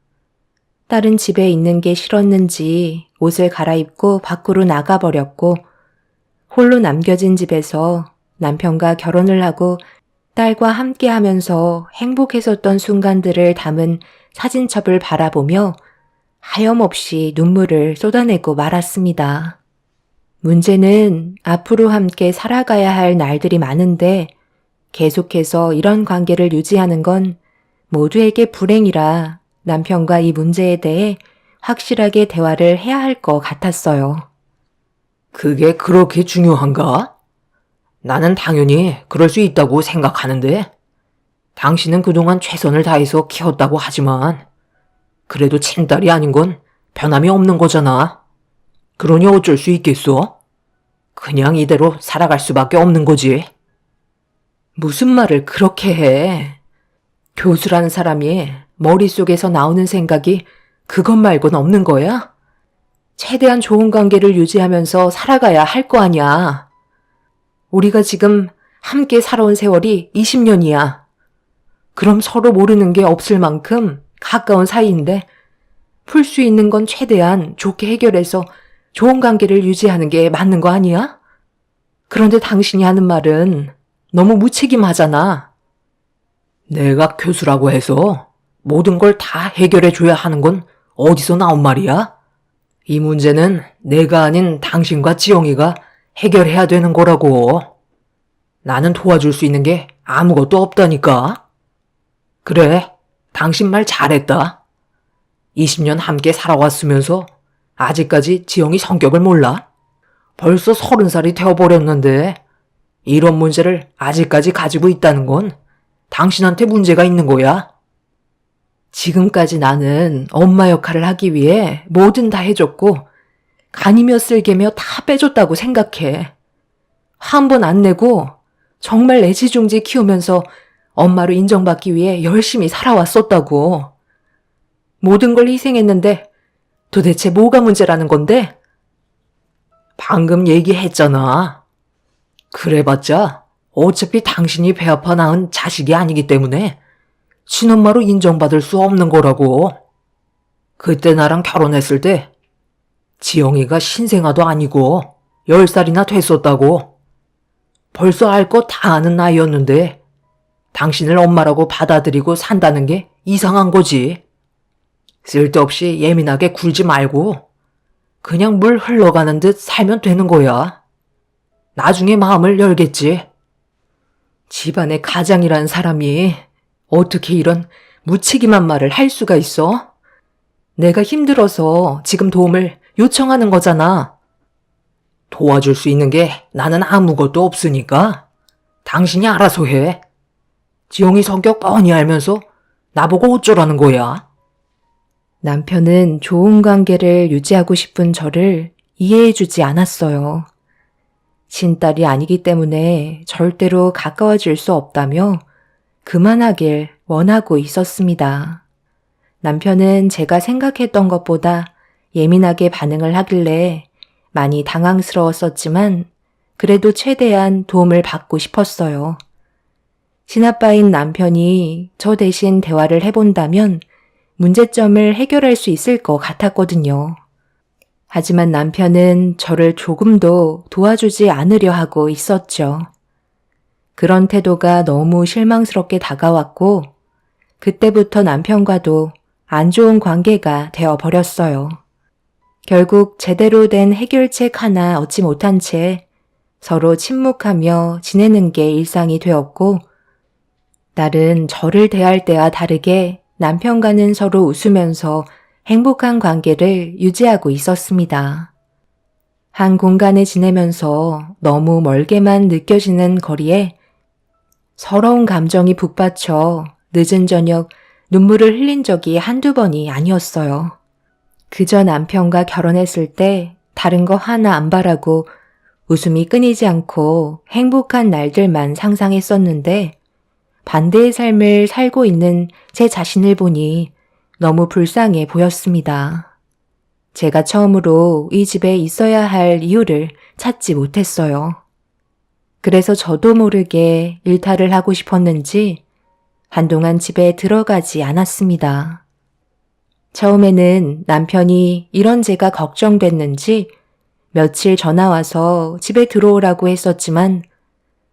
딸은 집에 있는 게 싫었는지 옷을 갈아입고 밖으로 나가버렸고 홀로 남겨진 집에서 남편과 결혼을 하고 딸과 함께 하면서 행복했었던 순간들을 담은 사진첩을 바라보며 하염없이 눈물을 쏟아내고 말았습니다. 문제는 앞으로 함께 살아가야 할 날들이 많은데 계속해서 이런 관계를 유지하는 건 모두에게 불행이라 남편과 이 문제에 대해 확실하게 대화를 해야 할 것 같았어요. 그게 그렇게 중요한가? 나는 당연히 그럴 수 있다고 생각하는데, 당신은 그동안 최선을 다해서 키웠다고 하지만, 그래도 친딸이 아닌 건 변함이 없는 거잖아. 그러니 어쩔 수 있겠어? 그냥 이대로 살아갈 수밖에 없는 거지. 무슨 말을 그렇게 해? 교수라는 사람이 머릿속에서 나오는 생각이 그것 말고는 없는 거야? 최대한 좋은 관계를 유지하면서 살아가야 할 거 아니야. 우리가 지금 함께 살아온 세월이 20년이야. 그럼 서로 모르는 게 없을 만큼 가까운 사이인데 풀 수 있는 건 최대한 좋게 해결해서 좋은 관계를 유지하는 게 맞는 거 아니야? 그런데 당신이 하는 말은 너무 무책임하잖아. 내가 교수라고 해서 모든 걸 다 해결해 줘야 하는 건 어디서 나온 말이야? 이 문제는 내가 아닌 당신과 지영이가 해결해야 되는 거라고. 나는 도와줄 수 있는 게 아무것도 없다니까. 그래, 당신 말 잘했다. 20년 함께 살아왔으면서 아직까지 지영이 성격을 몰라? 벌써 30살이 되어버렸는데 이런 문제를 아직까지 가지고 있다는 건 당신한테 문제가 있는 거야. 지금까지 나는 엄마 역할을 하기 위해 뭐든 다 해줬고 간이며 쓸개며 다 빼줬다고 생각해. 화 한 번 안 내고 정말 애지중지 키우면서 엄마로 인정받기 위해 열심히 살아왔었다고. 모든 걸 희생했는데 도대체 뭐가 문제라는 건데? 방금 얘기했잖아. 그래봤자 어차피 당신이 배 아파 낳은 자식이 아니기 때문에 친엄마로 인정받을 수 없는 거라고. 그때 나랑 결혼했을 때 지영이가 신생아도 아니고 10살이나 됐었다고. 벌써 알 거 다 아는 나이였는데 당신을 엄마라고 받아들이고 산다는 게 이상한 거지. 쓸데없이 예민하게 굴지 말고 그냥 물 흘러가는 듯 살면 되는 거야. 나중에 마음을 열겠지. 집안의 가장이란 사람이 어떻게 이런 무책임한 말을 할 수가 있어? 내가 힘들어서 지금 도움을 요청하는 거잖아. 도와줄 수 있는 게 나는 아무것도 없으니까 당신이 알아서 해. 지영이 성격 뻔히 알면서 나보고 어쩌라는 거야. 남편은 좋은 관계를 유지하고 싶은 저를 이해해주지 않았어요. 친딸이 아니기 때문에 절대로 가까워질 수 없다며 그만하길 원하고 있었습니다. 남편은 제가 생각했던 것보다 예민하게 반응을 하길래 많이 당황스러웠었지만 그래도 최대한 도움을 받고 싶었어요. 친아빠인 남편이 저 대신 대화를 해본다면 문제점을 해결할 수 있을 것 같았거든요. 하지만 남편은 저를 조금도 도와주지 않으려 하고 있었죠. 그런 태도가 너무 실망스럽게 다가왔고 그때부터 남편과도 안 좋은 관계가 되어버렸어요. 결국 제대로 된 해결책 하나 얻지 못한 채 서로 침묵하며 지내는 게 일상이 되었고 딸은 저를 대할 때와 다르게 남편과는 서로 웃으면서 행복한 관계를 유지하고 있었습니다. 한 공간에 지내면서 너무 멀게만 느껴지는 거리에 서러운 감정이 북받쳐 늦은 저녁 눈물을 흘린 적이 한두 번이 아니었어요. 그저 남편과 결혼했을 때 다른 거 하나 안 바라고 웃음이 끊이지 않고 행복한 날들만 상상했었는데 반대의 삶을 살고 있는 제 자신을 보니 너무 불쌍해 보였습니다. 제가 처음으로 이 집에 있어야 할 이유를 찾지 못했어요. 그래서 저도 모르게 일탈을 하고 싶었는지 한동안 집에 들어가지 않았습니다. 처음에는 남편이 이런 제가 걱정됐는지 며칠 전화 와서 집에 들어오라고 했었지만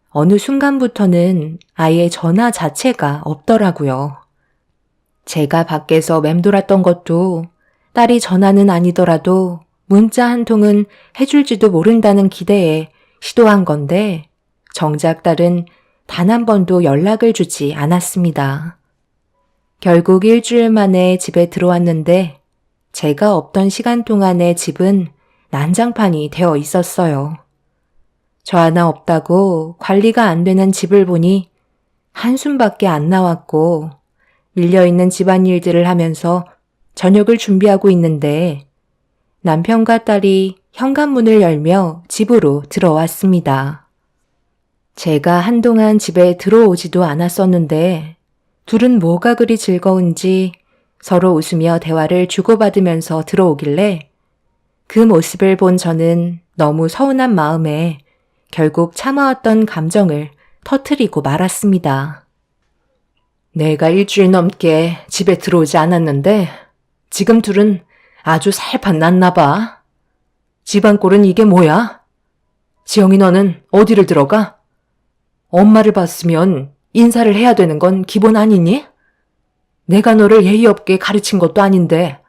어느 순간부터는 아예 전화 자체가 없더라고요. 제가 밖에서 맴돌았던 것도 딸이 전화는 아니더라도 문자 한 통은 해줄지도 모른다는 기대에 시도한 건데 정작 딸은 단 한 번도 연락을 주지 않았습니다. 결국 일주일 만에 집에 들어왔는데 제가 없던 시간 동안에 집은 난장판이 되어 있었어요. 저 하나 없다고 관리가 안 되는 집을 보니 한숨밖에 안 나왔고 밀려있는 집안일들을 하면서 저녁을 준비하고 있는데 남편과 딸이 현관문을 열며 집으로 들어왔습니다. 제가 한동안 집에 들어오지도 않았었는데 둘은 뭐가 그리 즐거운지 서로 웃으며 대화를 주고받으면서 들어오길래 그 모습을 본 저는 너무 서운한 마음에 결국 참아왔던 감정을 터뜨리고 말았습니다. 내가 일주일 넘게 집에 들어오지 않았는데 지금 둘은 아주 살판 났나 봐. 집안 꼴은 이게 뭐야? 지영이 너는 어디를 들어가? 엄마를 봤으면 인사를 해야 되는 건 기본 아니니? 내가 너를 예의 없게 가르친 것도 아닌데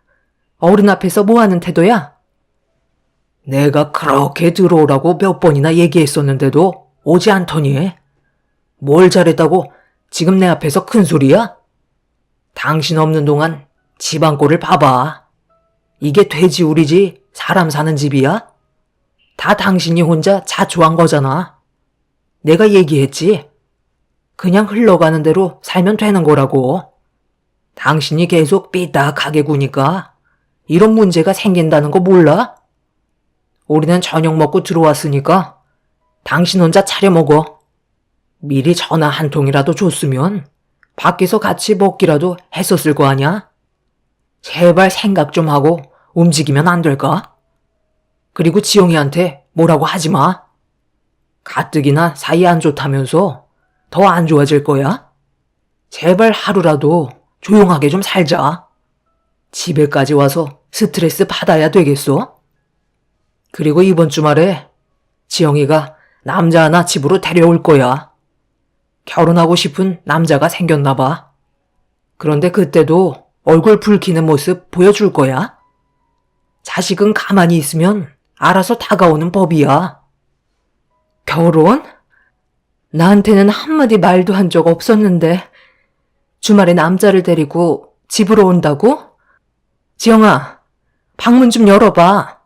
어른 앞에서 뭐 하는 태도야? 내가 그렇게 들어오라고 몇 번이나 얘기했었는데도 오지 않더니 뭘 잘했다고 지금 내 앞에서 큰 소리야? 당신 없는 동안 집안 꼴을 봐봐. 이게 돼지우리지 사람 사는 집이야? 다 당신이 혼자 자초한 거잖아. 내가 얘기했지. 그냥 흘러가는 대로 살면 되는 거라고. 당신이 계속 삐딱하게 구니까 이런 문제가 생긴다는 거 몰라? 우리는 저녁 먹고 들어왔으니까 당신 혼자 차려 먹어. 미리 전화 한 통이라도 줬으면 밖에서 같이 먹기라도 했었을 거 아냐? 제발 생각 좀 하고 움직이면 안 될까? 그리고 지영이한테 뭐라고 하지 마. 가뜩이나 사이 안 좋다면서 더 안 좋아질 거야? 제발 하루라도 조용하게 좀 살자. 집에까지 와서 스트레스 받아야 되겠어? 그리고 이번 주말에 지영이가 남자 하나 집으로 데려올 거야. 결혼하고 싶은 남자가 생겼나 봐. 그런데 그때도 얼굴 붉히는 모습 보여줄 거야. 자식은 가만히 있으면 알아서 다가오는 법이야. 결혼? 나한테는 한마디 말도 한 적 없었는데 주말에 남자를 데리고 집으로 온다고? 지영아, 방문 좀 열어봐.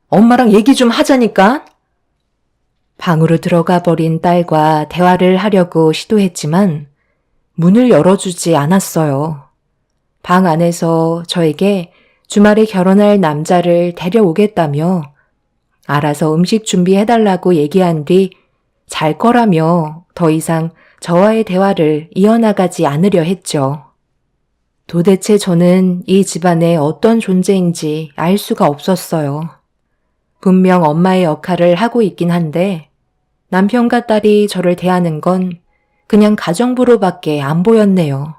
엄마랑 얘기 좀 하자니까. 방으로 들어가 버린 딸과 대화를 하려고 시도했지만 문을 열어주지 않았어요. 방 안에서 저에게 주말에 결혼할 남자를 데려오겠다며 알아서 음식 준비해달라고 얘기한 뒤 잘 거라며 더 이상 저와의 대화를 이어나가지 않으려 했죠. 도대체 저는 이 집안의 어떤 존재인지 알 수가 없었어요. 분명 엄마의 역할을 하고 있긴 한데 남편과 딸이 저를 대하는 건 그냥 가정부로밖에 안 보였네요.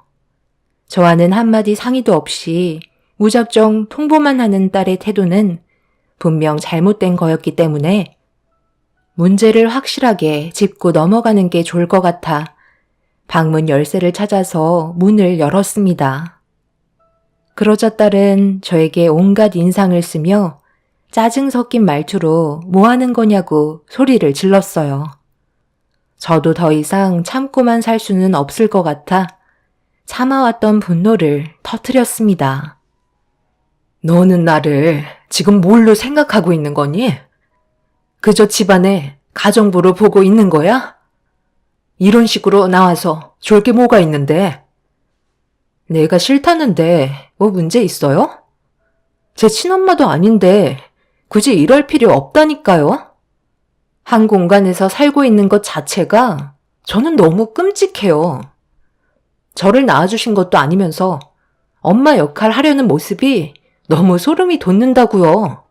저와는 한마디 상의도 없이 무작정 통보만 하는 딸의 태도는 분명 잘못된 거였기 때문에 문제를 확실하게 짚고 넘어가는 게 좋을 것 같아 방문 열쇠를 찾아서 문을 열었습니다. 그러자 딸은 저에게 온갖 인상을 쓰며 짜증 섞인 말투로 뭐 하는 거냐고 소리를 질렀어요. 저도 더 이상 참고만 살 수는 없을 것 같아 참아왔던 분노를 터뜨렸습니다. 너는 나를 지금 뭘로 생각하고 있는 거니? 그저 집안에 가정부로 보고 있는 거야? 이런 식으로 나와서 좋을 게 뭐가 있는데? 내가 싫다는데 뭐 문제 있어요? 제 친엄마도 아닌데 굳이 이럴 필요 없다니까요. 한 공간에서 살고 있는 것 자체가 저는 너무 끔찍해요. 저를 낳아주신 것도 아니면서 엄마 역할 하려는 모습이 너무 소름이 돋는다고요.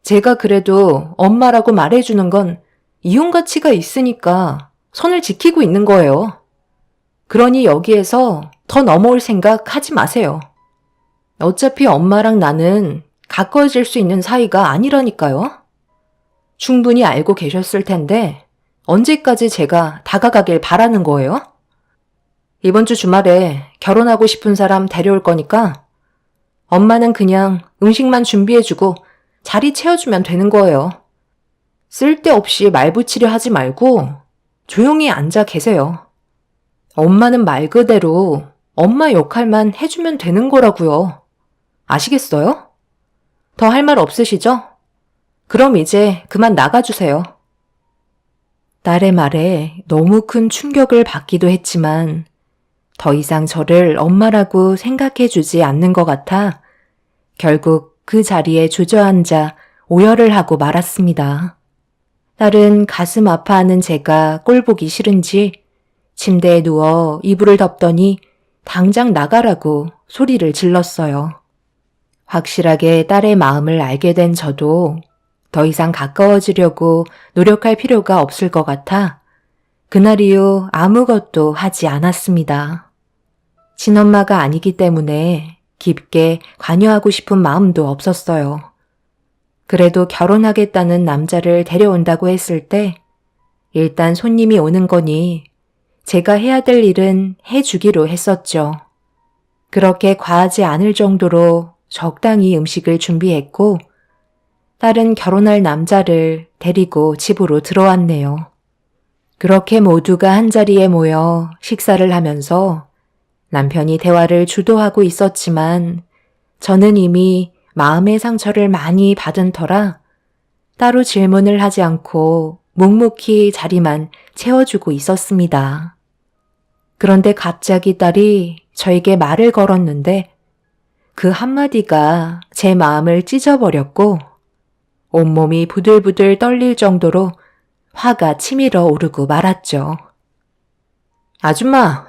제가 그래도 엄마라고 말해주는 건 이혼 가치가 있으니까 선을 지키고 있는 거예요. 그러니 여기에서 더 넘어올 생각 하지 마세요. 어차피 엄마랑 나는 가까워질 수 있는 사이가 아니라니까요. 충분히 알고 계셨을 텐데 언제까지 제가 다가가길 바라는 거예요? 이번 주 주말에 결혼하고 싶은 사람 데려올 거니까 엄마는 그냥 음식만 준비해주고 자리 채워주면 되는 거예요. 쓸데없이 말 붙이려 하지 말고 조용히 앉아 계세요. 엄마는 말 그대로 엄마 역할만 해주면 되는 거라고요. 아시겠어요? 더 할 말 없으시죠? 그럼 이제 그만 나가주세요. 딸의 말에 너무 큰 충격을 받기도 했지만 더 이상 저를 엄마라고 생각해주지 않는 것 같아 결국 그 자리에 주저앉아 오열을 하고 말았습니다. 딸은 가슴 아파하는 제가 꼴보기 싫은지 침대에 누워 이불을 덮더니 당장 나가라고 소리를 질렀어요. 확실하게 딸의 마음을 알게 된 저도 더 이상 가까워지려고 노력할 필요가 없을 것 같아 그날 이후 아무것도 하지 않았습니다. 친엄마가 아니기 때문에 깊게 관여하고 싶은 마음도 없었어요. 그래도 결혼하겠다는 남자를 데려온다고 했을 때 일단 손님이 오는 거니 제가 해야 될 일은 해주기로 했었죠. 그렇게 과하지 않을 정도로 적당히 음식을 준비했고 딸은 결혼할 남자를 데리고 집으로 들어왔네요. 그렇게 모두가 한자리에 모여 식사를 하면서 남편이 대화를 주도하고 있었지만 저는 이미 마음의 상처를 많이 받은 터라 따로 질문을 하지 않고 묵묵히 자리만 채워주고 있었습니다. 그런데 갑자기 딸이 저에게 말을 걸었는데 그 한마디가 제 마음을 찢어버렸고 온몸이 부들부들 떨릴 정도로 화가 치밀어 오르고 말았죠. 아줌마,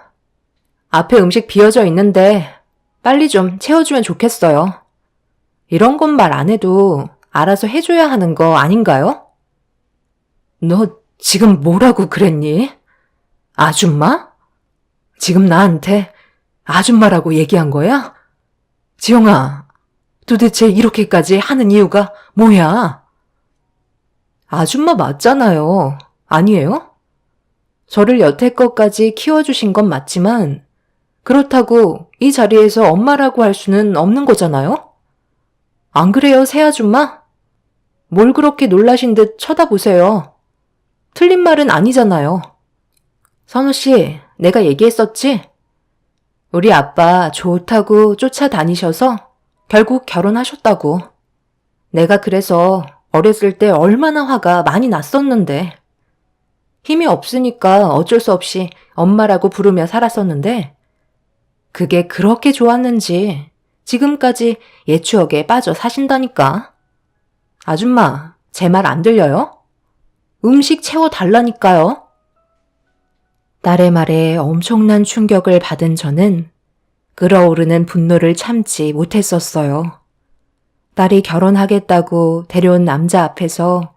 앞에 음식 비어져 있는데 빨리 좀 채워주면 좋겠어요. 이런 건 말 안 해도 알아서 해줘야 하는 거 아닌가요? 너 지금 뭐라고 그랬니? 아줌마? 지금 나한테 아줌마라고 얘기한 거야? 지영아, 도대체 이렇게까지 하는 이유가 뭐야? 아줌마 맞잖아요. 아니에요? 저를 여태껏까지 키워주신 건 맞지만 그렇다고 이 자리에서 엄마라고 할 수는 없는 거잖아요? 안 그래요, 새아줌마? 뭘 그렇게 놀라신 듯 쳐다보세요. 틀린 말은 아니잖아요. 선우 씨, 내가 얘기했었지? 우리 아빠 좋다고 쫓아다니셔서 결국 결혼하셨다고. 내가 그래서 어렸을 때 얼마나 화가 많이 났었는데. 힘이 없으니까 어쩔 수 없이 엄마라고 부르며 살았었는데 그게 그렇게 좋았는지 지금까지 옛 추억에 빠져 사신다니까. 아줌마, 제 말 안 들려요? 음식 채워달라니까요. 딸의 말에 엄청난 충격을 받은 저는 끓어오르는 분노를 참지 못했었어요. 딸이 결혼하겠다고 데려온 남자 앞에서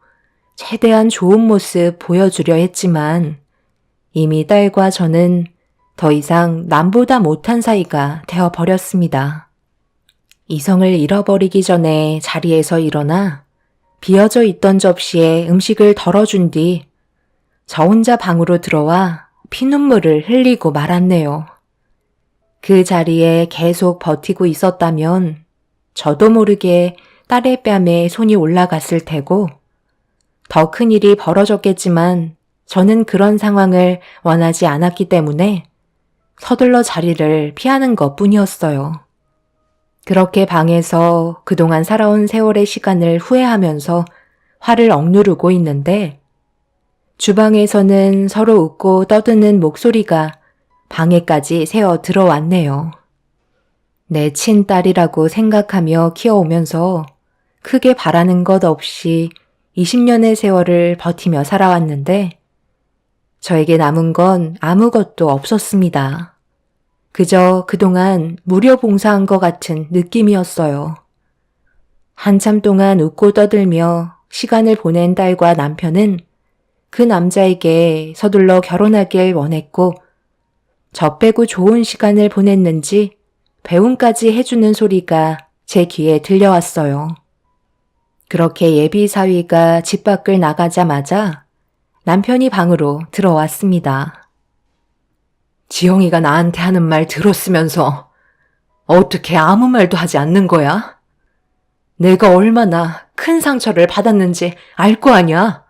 최대한 좋은 모습 보여주려 했지만 이미 딸과 저는 더 이상 남보다 못한 사이가 되어버렸습니다. 이성을 잃어버리기 전에 자리에서 일어나 비어져 있던 접시에 음식을 덜어준 뒤 저 혼자 방으로 들어와 피눈물을 흘리고 말았네요. 그 자리에 계속 버티고 있었다면 저도 모르게 딸의 뺨에 손이 올라갔을 테고 더 큰 일이 벌어졌겠지만 저는 그런 상황을 원하지 않았기 때문에 서둘러 자리를 피하는 것 뿐이었어요. 그렇게 방에서 그동안 살아온 세월의 시간을 후회하면서 화를 억누르고 있는데 주방에서는 서로 웃고 떠드는 목소리가 방에까지 새어 들어왔네요. 내 친딸이라고 생각하며 키워오면서 크게 바라는 것 없이 20년의 세월을 버티며 살아왔는데 저에게 남은 건 아무것도 없었습니다. 그저 그동안 무료 봉사한 것 같은 느낌이었어요. 한참 동안 웃고 떠들며 시간을 보낸 딸과 남편은 그 남자에게 서둘러 결혼하길 원했고, 저 빼고 좋은 시간을 보냈는지 배웅까지 해주는 소리가 제 귀에 들려왔어요. 그렇게 예비 사위가 집 밖을 나가자마자 남편이 방으로 들어왔습니다. 지영이가 나한테 하는 말 들었으면서 어떻게 아무 말도 하지 않는 거야? 내가 얼마나 큰 상처를 받았는지 알 거 아냐?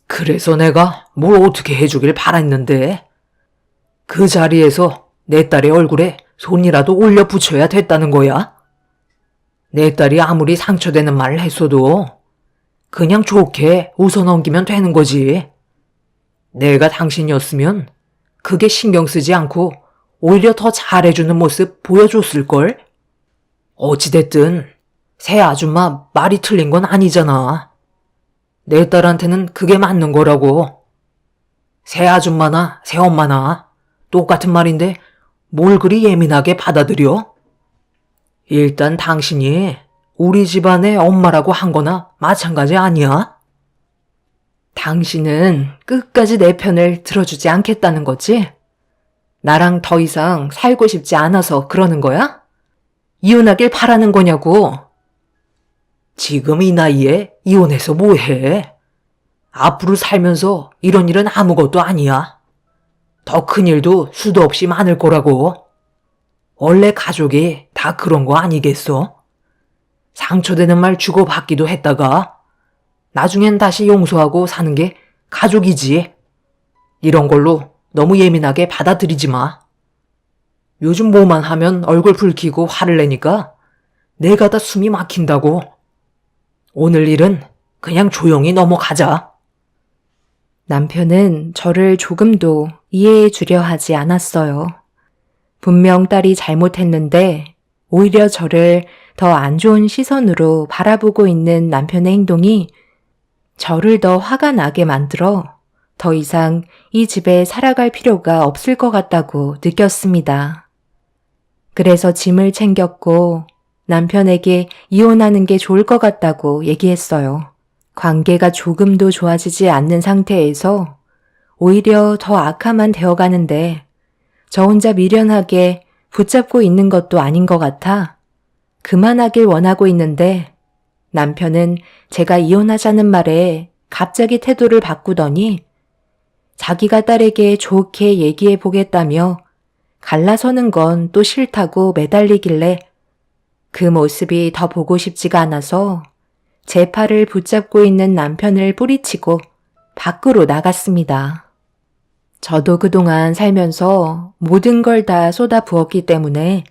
그래서 내가 뭘 어떻게 해주길 바랐는데 그 자리에서 내 딸의 얼굴에 손이라도 올려 붙여야 됐다는 거야? 내 딸이 아무리 상처되는 말을 했어도 그냥 좋게 웃어 넘기면 되는 거지. 내가 당신이었으면 그게 신경 쓰지 않고 오히려 더 잘해주는 모습 보여줬을걸? 어찌됐든 새 아줌마 말이 틀린 건 아니잖아. 내 딸한테는 그게 맞는 거라고. 새 아줌마나 새 엄마나 똑같은 말인데 뭘 그리 예민하게 받아들여? 일단 당신이 우리 집안의 엄마라고 한 거나 마찬가지 아니야? 당신은 끝까지 내 편을 들어주지 않겠다는 거지? 나랑 더 이상 살고 싶지 않아서 그러는 거야? 이혼하길 바라는 거냐고? 지금 이 나이에 이혼해서 뭐해? 앞으로 살면서 이런 일은 아무것도 아니야. 더 큰 일도 수도 없이 많을 거라고. 원래 가족이 다 그런 거 아니겠어? 상처되는 말 주고받기도 했다가 나중엔 다시 용서하고 사는 게 가족이지. 이런 걸로 너무 예민하게 받아들이지 마. 요즘 뭐만 하면 얼굴 붉히고 화를 내니까 내가 다 숨이 막힌다고. 오늘 일은 그냥 조용히 넘어가자. 남편은 저를 조금도 이해해 주려 하지 않았어요. 분명 딸이 잘못했는데 오히려 저를 더 안 좋은 시선으로 바라보고 있는 남편의 행동이 저를 더 화가 나게 만들어 더 이상 이 집에 살아갈 필요가 없을 것 같다고 느꼈습니다. 그래서 짐을 챙겼고 남편에게 이혼하는 게 좋을 것 같다고 얘기했어요. 관계가 조금도 좋아지지 않는 상태에서 오히려 더 악화만 되어가는데 저 혼자 미련하게 붙잡고 있는 것도 아닌 것 같아 그만하길 원하고 있는데 남편은 제가 이혼하자는 말에 갑자기 태도를 바꾸더니 자기가 딸에게 좋게 얘기해 보겠다며 갈라서는 건 또 싫다고 매달리길래 그 모습이 더 보고 싶지가 않아서 제 팔을 붙잡고 있는 남편을 뿌리치고 밖으로 나갔습니다. 저도 그동안 살면서 모든 걸 다 쏟아 부었기 때문에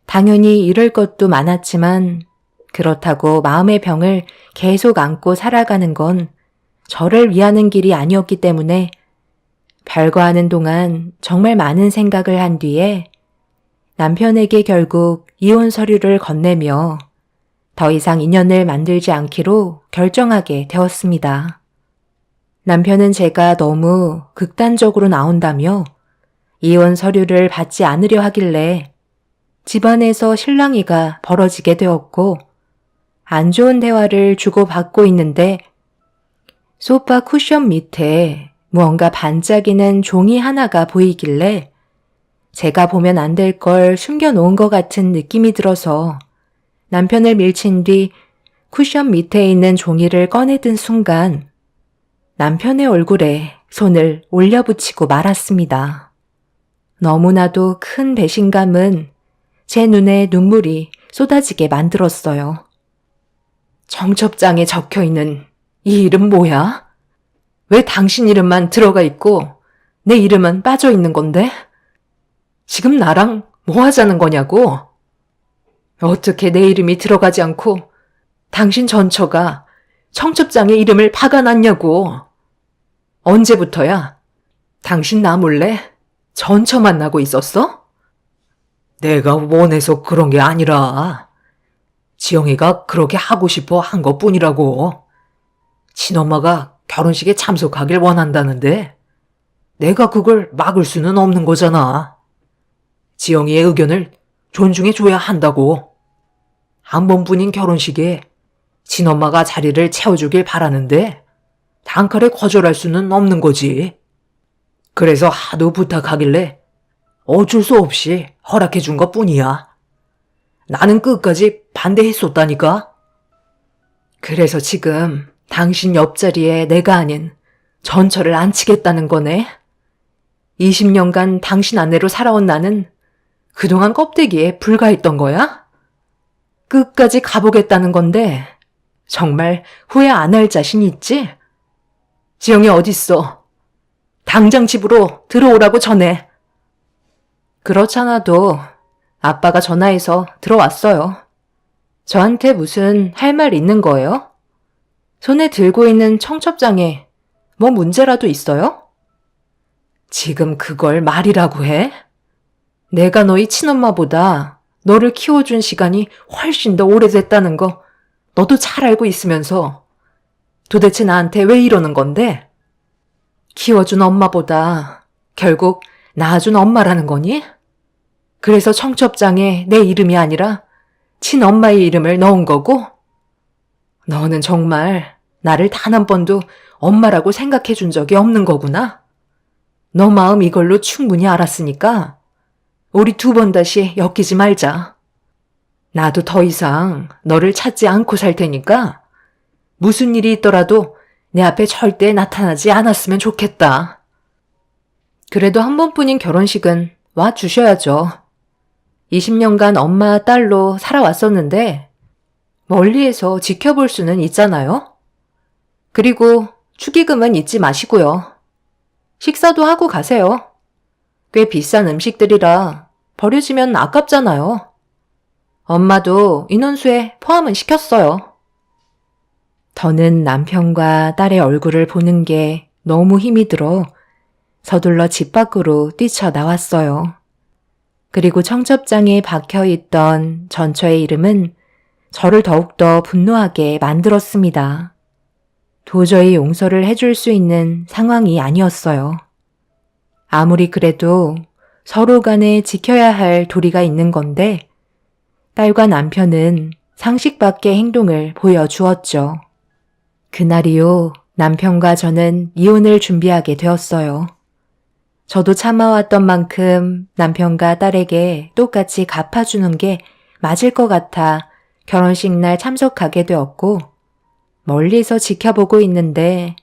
당연히 잃을 것도 많았지만 그렇다고 마음의 병을 계속 안고 살아가는 건 저를 위하는 길이 아니었기 때문에 별거 하는 동안 정말 많은 생각을 한 뒤에 남편에게 결국 이혼 서류를 건네며 더 이상 인연을 만들지 않기로 결정하게 되었습니다. 남편은 제가 너무 극단적으로 나온다며 이혼 서류를 받지 않으려 하길래 집안에서 실랑이가 벌어지게 되었고 안 좋은 대화를 주고받고 있는데 소파 쿠션 밑에 무언가 반짝이는 종이 하나가 보이길래 제가 보면 안 될 걸 숨겨놓은 것 같은 느낌이 들어서 남편을 밀친 뒤 쿠션 밑에 있는 종이를 꺼내든 순간 남편의 얼굴에 손을 올려붙이고 말았습니다. 너무나도 큰 배신감은 제 눈에 눈물이 쏟아지게 만들었어요. 청첩장에 적혀있는 이 이름 뭐야? 왜 당신 이름만 들어가 있고 내 이름은 빠져 있는 건데? 지금 나랑 뭐 하자는 거냐고? 어떻게 내 이름이 들어가지 않고 당신 전처가 청첩장에 이름을 박아놨냐고. 언제부터야? 당신 나 몰래 전처 만나고 있었어? 내가 원해서 그런 게 아니라 지영이가 그렇게 하고 싶어 한 것뿐이라고. 친엄마가 결혼식에 참석하길 원한다는데 내가 그걸 막을 수는 없는 거잖아. 지영이의 의견을 존중해 줘야 한다고. 한 번뿐인 결혼식에 친엄마가 자리를 채워주길 바라는데 단칼에 거절할 수는 없는 거지. 그래서 하도 부탁하길래 어쩔 수 없이 허락해 준 것 뿐이야. 나는 끝까지 반대했었다니까. 그래서 지금 당신 옆자리에 내가 아닌 전처를 앉히겠다는 거네. 20년간 당신 아내로 살아온 나는 그동안 껍데기에 불과했던 거야? 끝까지 가보겠다는 건데 정말 후회 안 할 자신 있지? 지영이 어딨어? 당장 집으로 들어오라고 전해. 그렇잖아도 아빠가 전화해서 들어왔어요. 저한테 무슨 할 말 있는 거예요? 손에 들고 있는 청첩장에 뭐 문제라도 있어요? 지금 그걸 말이라고 해? 내가 너희 친엄마보다 너를 키워준 시간이 훨씬 더 오래됐다는 거 너도 잘 알고 있으면서 도대체 나한테 왜 이러는 건데? 키워준 엄마보다 결국 낳아준 엄마라는 거니? 그래서 청첩장에 내 이름이 아니라 친엄마의 이름을 넣은 거고? 너는 정말 나를 단 한 번도 엄마라고 생각해 준 적이 없는 거구나? 너 마음 이걸로 충분히 알았으니까 우리 두 번 다시 엮이지 말자. 나도 더 이상 너를 찾지 않고 살 테니까 무슨 일이 있더라도 내 앞에 절대 나타나지 않았으면 좋겠다. 그래도 한 번뿐인 결혼식은 와 주셔야죠. 20년간 엄마 딸로 살아왔었는데 멀리에서 지켜볼 수는 있잖아요. 그리고 축의금은 잊지 마시고요. 식사도 하고 가세요. 꽤 비싼 음식들이라 버려지면 아깝잖아요. 엄마도 인원수에 포함은 시켰어요. 더는 남편과 딸의 얼굴을 보는 게 너무 힘이 들어 서둘러 집 밖으로 뛰쳐나왔어요. 그리고 청첩장에 박혀있던 전처의 이름은 저를 더욱더 분노하게 만들었습니다. 도저히 용서를 해줄 수 있는 상황이 아니었어요. 아무리 그래도 서로 간에 지켜야 할 도리가 있는 건데 딸과 남편은 상식 밖의 행동을 보여주었죠. 그날이요, 남편과 저는 이혼을 준비하게 되었어요. 저도 참아왔던 만큼 남편과 딸에게 똑같이 갚아주는 게 맞을 것 같아 결혼식 날 참석하게 되었고 멀리서 지켜보고 있는데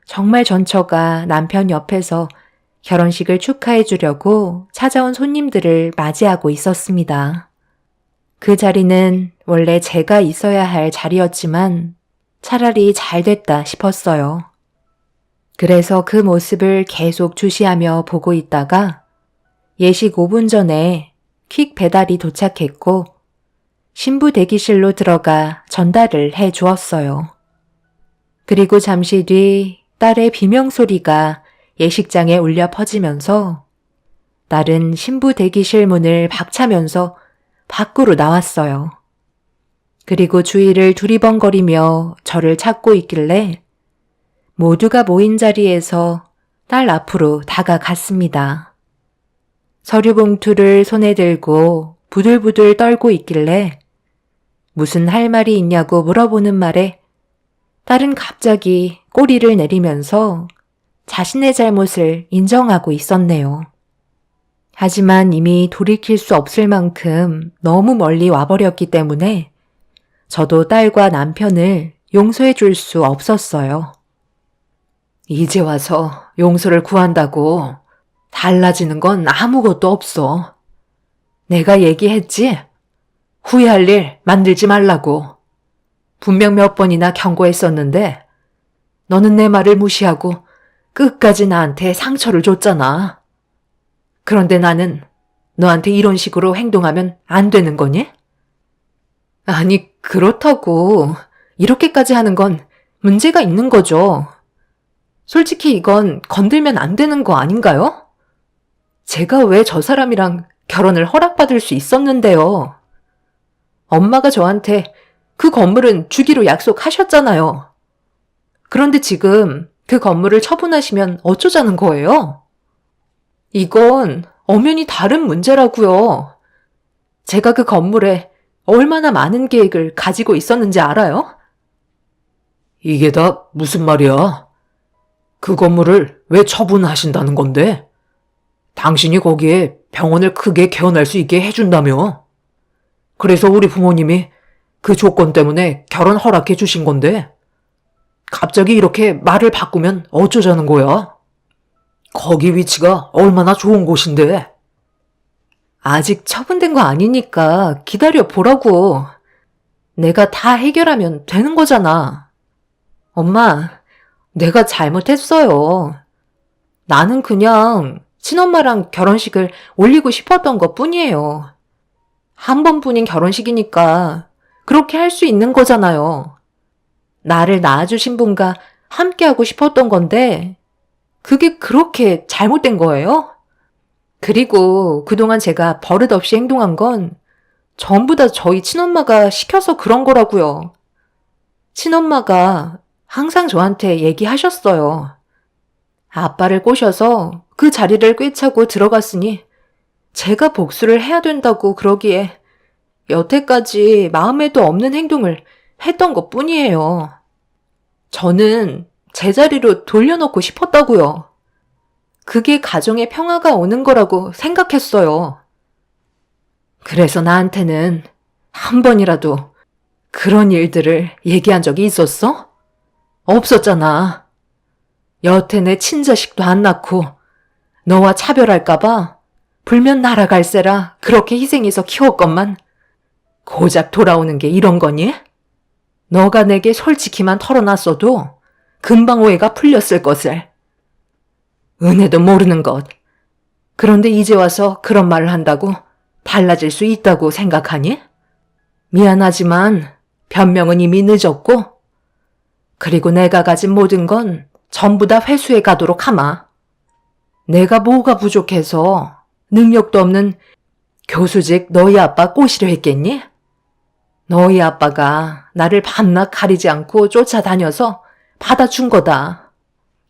정말 전처가 남편 옆에서 결혼식을 축하해 주려고 찾아온 손님들을 맞이하고 있었습니다. 그 자리는 원래 제가 있어야 할 자리였지만 차라리 잘 됐다 싶었어요. 그래서 그 모습을 계속 주시하며 보고 있다가 예식 5분 전에 퀵 배달이 도착했고 신부 대기실로 들어가 전달을 해 주었어요. 그리고 잠시 뒤 딸의 비명소리가 예식장에 울려 퍼지면서 딸은 신부 대기실 문을 박차면서 밖으로 나왔어요. 그리고 주위를 두리번거리며 저를 찾고 있길래 모두가 모인 자리에서 딸 앞으로 다가갔습니다. 서류 봉투를 손에 들고 부들부들 떨고 있길래 무슨 할 말이 있냐고 물어보는 말에 딸은 갑자기 꼬리를 내리면서 자신의 잘못을 인정하고 있었네요. 하지만 이미 돌이킬 수 없을 만큼 너무 멀리 와버렸기 때문에 저도 딸과 남편을 용서해 줄 수 없었어요. 이제 와서 용서를 구한다고 달라지는 건 아무것도 없어. 내가 얘기했지? 후회할 일 만들지 말라고. 분명 몇 번이나 경고했었는데 너는 내 말을 무시하고 끝까지 나한테 상처를 줬잖아. 그런데 나는 너한테 이런 식으로 행동하면 안 되는 거니? 아니, 그렇다고 이렇게까지 하는 건 문제가 있는 거죠. 솔직히 이건 건들면 안 되는 거 아닌가요? 제가 왜 저 사람이랑 결혼을 허락받을 수 있었는데요. 엄마가 저한테 그 건물은 주기로 약속하셨잖아요. 그런데 지금 그 건물을 처분하시면 어쩌자는 거예요? 이건 엄연히 다른 문제라고요. 제가 그 건물에 얼마나 많은 계획을 가지고 있었는지 알아요? 이게 다 무슨 말이야? 그 건물을 왜 처분하신다는 건데? 당신이 거기에 병원을 크게 개원할 수 있게 해준다며? 그래서 우리 부모님이 그 조건 때문에 결혼 허락해 주신 건데, 갑자기 이렇게 말을 바꾸면 어쩌자는 거야? 거기 위치가 얼마나 좋은 곳인데. 아직 처분된 거 아니니까 기다려 보라고. 내가 다 해결하면 되는 거잖아. 엄마, 내가 잘못했어요. 나는 그냥 친엄마랑 결혼식을 올리고 싶었던 것 뿐이에요. 한 번뿐인 결혼식이니까 그렇게 할 수 있는 거잖아요. 나를 낳아주신 분과 함께 하고 싶었던 건데, 그게 그렇게 잘못된 거예요? 그리고 그동안 제가 버릇없이 행동한 건 전부 다 저희 친엄마가 시켜서 그런 거라고요. 친엄마가 항상 저한테 얘기하셨어요. 아빠를 꼬셔서 그 자리를 꿰차고 들어갔으니 제가 복수를 해야 된다고 그러기에 여태까지 마음에도 없는 행동을 했던 것 뿐이에요. 저는 제자리로 돌려놓고 싶었다고요. 그게 가정의 평화가 오는 거라고 생각했어요. 그래서 나한테는 한 번이라도 그런 일들을 얘기한 적이 있었어? 없었잖아. 여태 내 친자식도 안 낳고 너와 차별할까봐 불면 날아갈세라 그렇게 희생해서 키웠건만 고작 돌아오는 게 이런 거니? 너가 내게 솔직히만 털어놨어도 금방 오해가 풀렸을 것을. 은혜도 모르는 것. 그런데 이제 와서 그런 말을 한다고 달라질 수 있다고 생각하니? 미안하지만 변명은 이미 늦었고, 그리고 내가 가진 모든 건 전부 다 회수해 가도록 하마. 내가 뭐가 부족해서 능력도 없는 교수직 너희 아빠 꼬시려 했겠니? 너희 아빠가 나를 밤낮 가리지 않고 쫓아다녀서 받아준 거다.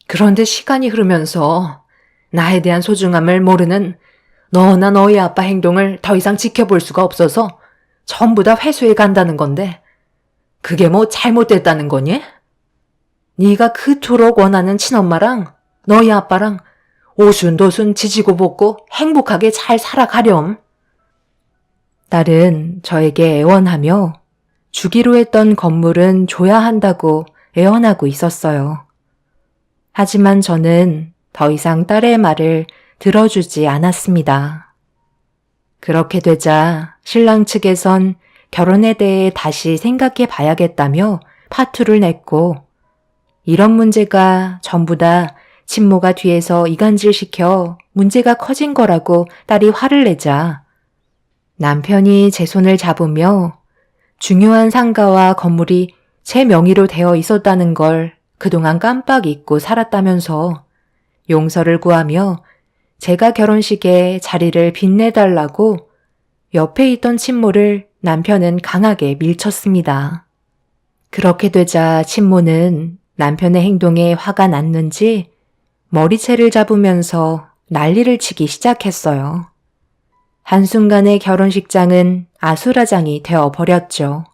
그런데 시간이 흐르면서 나에 대한 소중함을 모르는 너나 너희 아빠 행동을 더 이상 지켜볼 수가 없어서 전부 다 회수해 간다는 건데 그게 뭐 잘못됐다는 거니? 네가 그토록 원하는 친엄마랑 너희 아빠랑 오순도순 지지고 볶고 행복하게 잘 살아가렴. 딸은 저에게 애원하며 주기로 했던 건물은 줘야 한다고 애원하고 있었어요. 하지만 저는 더 이상 딸의 말을 들어주지 않았습니다. 그렇게 되자 신랑 측에선 결혼에 대해 다시 생각해 봐야겠다며 파투를 냈고, 이런 문제가 전부 다 친모가 뒤에서 이간질시켜 문제가 커진 거라고 딸이 화를 내자 남편이 제 손을 잡으며 중요한 상가와 건물이 제 명의로 되어 있었다는 걸 그동안 깜빡 잊고 살았다면서 용서를 구하며 제가 결혼식에 자리를 빛내달라고 옆에 있던 친모를 남편은 강하게 밀쳤습니다. 그렇게 되자 친모는 남편의 행동에 화가 났는지 머리채를 잡으면서 난리를 치기 시작했어요. 한순간에 결혼식장은 아수라장이 되어버렸죠.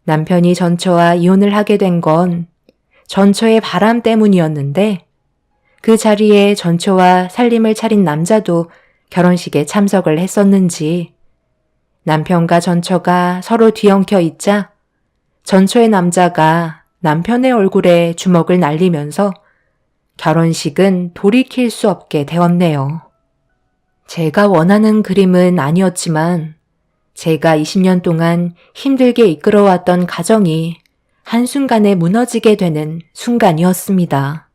남편이 전처와 이혼을 하게 된 건 전처의 바람 때문이었는데 그 자리에 전처와 살림을 차린 남자도 결혼식에 참석을 했었는지 남편과 전처가 서로 뒤엉켜 있자 전처의 남자가 남편의 얼굴에 주먹을 날리면서 결혼식은 돌이킬 수 없게 되었네요. 제가 원하는 그림은 아니었지만 제가 20년 동안 힘들게 이끌어왔던 가정이 한순간에 무너지게 되는 순간이었습니다.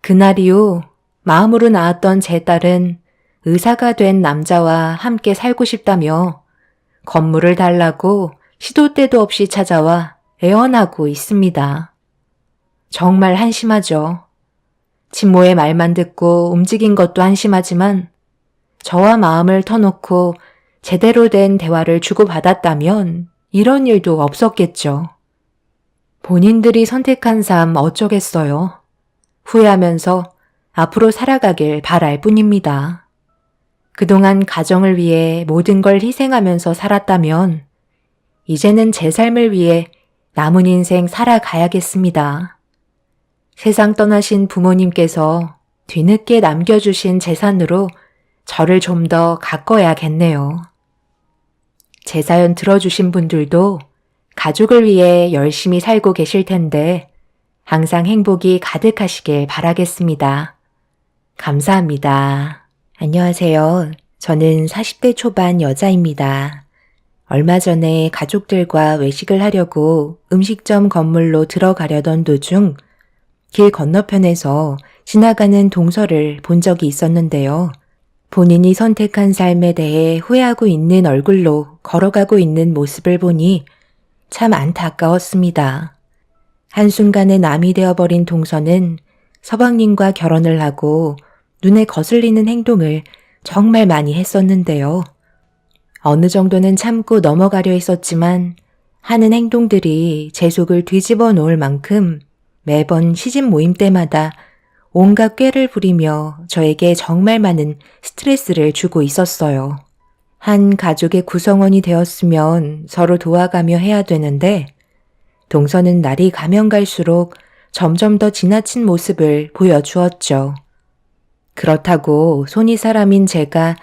그날 이후 마음으로 낳았던 제 딸은 의사가 된 남자와 함께 살고 싶다며 건물을 달라고 시도 때도 없이 찾아와 애원하고 있습니다. 정말 한심하죠. 친모의 말만 듣고 움직인 것도 한심하지만 저와 마음을 터놓고 제대로 된 대화를 주고받았다면 이런 일도 없었겠죠. 본인들이 선택한 삶 어쩌겠어요. 후회하면서 앞으로 살아가길 바랄 뿐입니다. 그동안 가정을 위해 모든 걸 희생하면서 살았다면 이제는 제 삶을 위해 남은 인생 살아가야겠습니다. 세상 떠나신 부모님께서 뒤늦게 남겨주신 재산으로 저를 좀 더 가꿔야겠네요. 제 사연 들어주신 분들도 가족을 위해 열심히 살고 계실 텐데 항상 행복이 가득하시길 바라겠습니다. 감사합니다. 안녕하세요. 저는 40대 초반 여자입니다. 얼마 전에 가족들과 외식을 하려고 음식점 건물로 들어가려던 도중 길 건너편에서 지나가는 동서를 본 적이 있었는데요. 본인이 선택한 삶에 대해 후회하고 있는 얼굴로 걸어가고 있는 모습을 보니 참 안타까웠습니다. 한순간에 남이 되어버린 동서는 서방님과 결혼을 하고 눈에 거슬리는 행동을 정말 많이 했었는데요. 어느 정도는 참고 넘어가려 했었지만 하는 행동들이 제 속을 뒤집어 놓을 만큼 매번 시집 모임 때마다 온갖 꾀를 부리며 저에게 정말 많은 스트레스를 주고 있었어요. 한 가족의 구성원이 되었으면 서로 도와가며 해야 되는데 동서는 날이 가면 갈수록 점점 더 지나친 모습을 보여주었죠. 그렇다고 손이 사람인 제가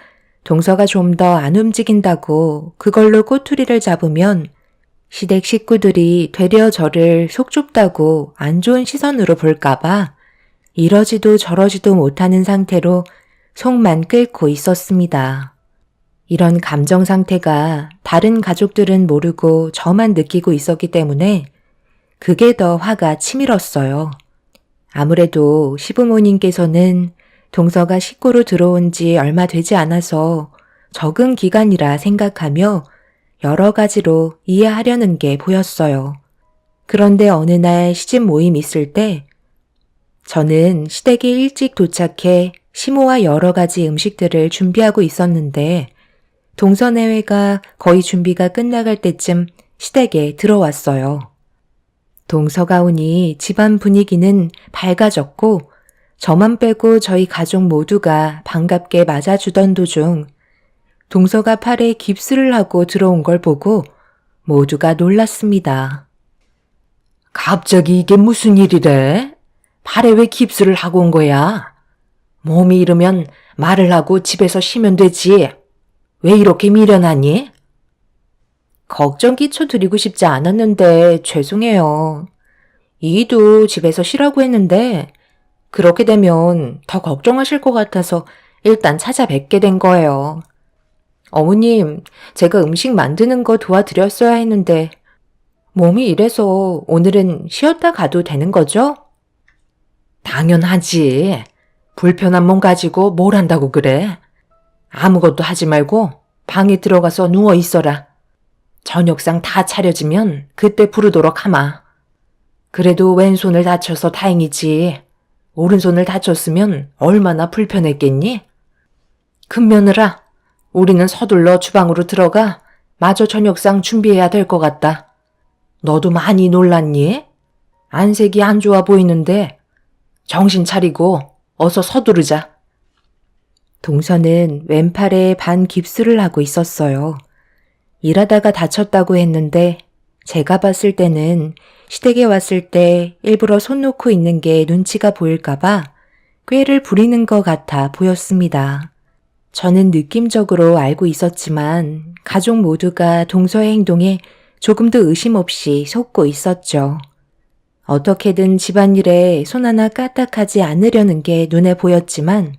동서가 좀 더 안 움직인다고 그걸로 꼬투리를 잡으면 시댁 식구들이 되려 저를 속 좁다고 안 좋은 시선으로 볼까봐 이러지도 저러지도 못하는 상태로 속만 끓고 있었습니다. 이런 감정 상태가 다른 가족들은 모르고 저만 느끼고 있었기 때문에 그게 더 화가 치밀었어요. 아무래도 시부모님께서는 동서가 식구로 들어온 지 얼마 되지 않아서 적응 기간이라 생각하며 여러 가지로 이해하려는 게 보였어요. 그런데 어느 날 시집 모임 있을 때 저는 시댁에 일찍 도착해 시모와 여러 가지 음식들을 준비하고 있었는데 동서 내외가 거의 준비가 끝나갈 때쯤 시댁에 들어왔어요. 동서가 오니 집안 분위기는 밝아졌고 저만 빼고 저희 가족 모두가 반갑게 맞아주던 도중 동서가 팔에 깁스를 하고 들어온 걸 보고 모두가 놀랐습니다. 갑자기 이게 무슨 일이래? 팔에 왜 깁스를 하고 온 거야? 몸이 이러면 말을 하고 집에서 쉬면 되지. 왜 이렇게 미련하니? 걱정 끼쳐드리고 싶지 않았는데 죄송해요. 이도 집에서 쉬라고 했는데 그렇게 되면 더 걱정하실 것 같아서 일단 찾아뵙게 된 거예요. 어머님, 제가 음식 만드는 거 도와드렸어야 했는데 몸이 이래서 오늘은 쉬었다 가도 되는 거죠? 당연하지. 불편한 몸 가지고 뭘 한다고 그래? 아무것도 하지 말고 방에 들어가서 누워 있어라. 저녁상 다 차려지면 그때 부르도록 하마. 그래도 왼손을 다쳐서 다행이지. 오른손을 다쳤으면 얼마나 불편했겠니? 금며느라, 우리는 서둘러 주방으로 들어가 마저 저녁상 준비해야 될 것 같다. 너도 많이 놀랐니? 안색이 안 좋아 보이는데 정신 차리고 어서 서두르자. 동서는 왼팔에 반 깁스를 하고 있었어요. 일하다가 다쳤다고 했는데 제가 봤을 때는 시댁에 왔을 때 일부러 손 놓고 있는 게 눈치가 보일까봐 꾀를 부리는 것 같아 보였습니다. 저는 느낌적으로 알고 있었지만 가족 모두가 동서의 행동에 조금도 의심 없이 속고 있었죠. 어떻게든 집안일에 손 하나 까딱하지 않으려는 게 눈에 보였지만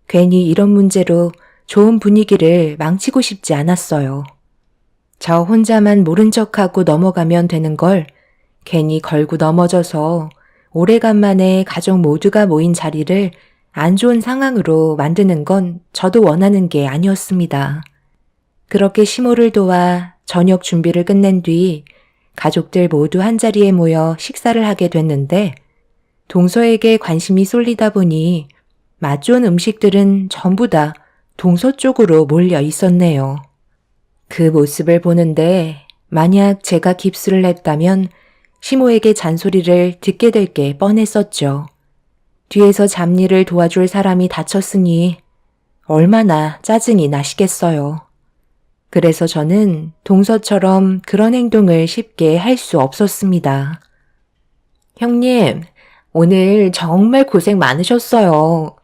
괜히 이런 문제로 좋은 분위기를 망치고 싶지 않았어요. 저 혼자만 모른 척하고 넘어가면 되는 걸 괜히 걸고 넘어져서 오래간만에 가족 모두가 모인 자리를 안 좋은 상황으로 만드는 건 저도 원하는 게 아니었습니다. 그렇게 시모를 도와 저녁 준비를 끝낸 뒤 가족들 모두 한자리에 모여 식사를 하게 됐는데 동서에게 관심이 쏠리다 보니 맛 좋은 음식들은 전부 다 동서 쪽으로 몰려 있었네요. 그 모습을 보는데 만약 제가 깁스를 했다면 시모에게 잔소리를 듣게 될 게 뻔했었죠. 뒤에서 잡일을 도와줄 사람이 다쳤으니 얼마나 짜증이 나시겠어요. 그래서 저는 동서처럼 그런 행동을 쉽게 할 수 없었습니다. 형님, 오늘 정말 고생 많으셨어요.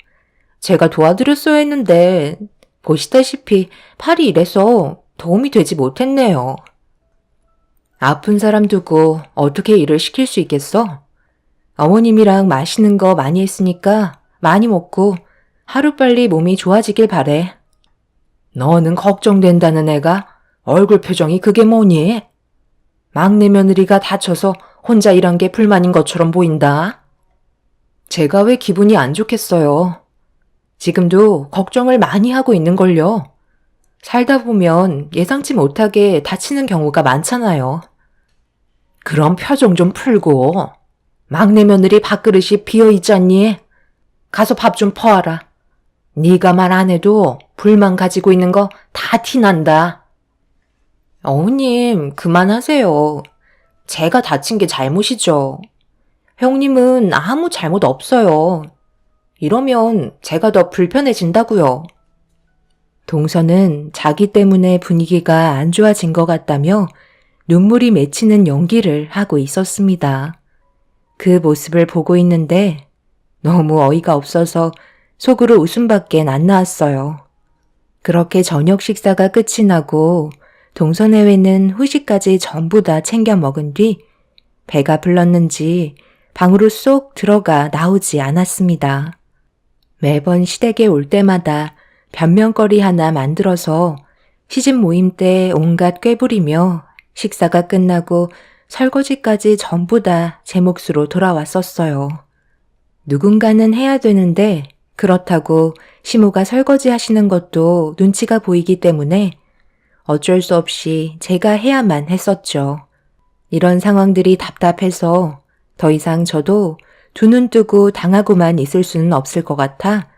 제가 도와드렸어야 했는데 보시다시피 팔이 이래서 도움이 되지 못했네요. 아픈 사람 두고 어떻게 일을 시킬 수 있겠어? 어머님이랑 맛있는 거 많이 했으니까 많이 먹고 하루빨리 몸이 좋아지길 바래. 너는 걱정된다는 애가 얼굴 표정이 그게 뭐니? 막내 며느리가 다쳐서 혼자 일한 게 불만인 것처럼 보인다. 제가 왜 기분이 안 좋겠어요? 지금도 걱정을 많이 하고 있는걸요. 살다 보면 예상치 못하게 다치는 경우가 많잖아요. 그럼 표정 좀 풀고 막내 며느리 밥그릇이 비어있잖니? 가서 밥 좀 퍼와라. 네가 말 안 해도 불만 가지고 있는 거 다 티난다. 어머님, 그만하세요. 제가 다친 게 잘못이죠. 형님은 아무 잘못 없어요. 이러면 제가 더 불편해진다고요. 동서는 자기 때문에 분위기가 안 좋아진 것 같다며 눈물이 맺히는 연기를 하고 있었습니다. 그 모습을 보고 있는데 너무 어이가 없어서 속으로 웃음밖엔 안 나왔어요. 그렇게 저녁 식사가 끝이 나고 동서내외는 후식까지 전부 다 챙겨 먹은 뒤 배가 불렀는지 방으로 쏙 들어가 나오지 않았습니다. 매번 시댁에 올 때마다 변명거리 하나 만들어서 시집 모임 때 온갖 꾀부리며 식사가 끝나고 설거지까지 전부 다 제 몫으로 돌아왔었어요. 누군가는 해야 되는데 그렇다고 시모가 설거지 하시는 것도 눈치가 보이기 때문에 어쩔 수 없이 제가 해야만 했었죠. 이런 상황들이 답답해서 더 이상 저도 두 눈 뜨고 당하고만 있을 수는 없을 것 같아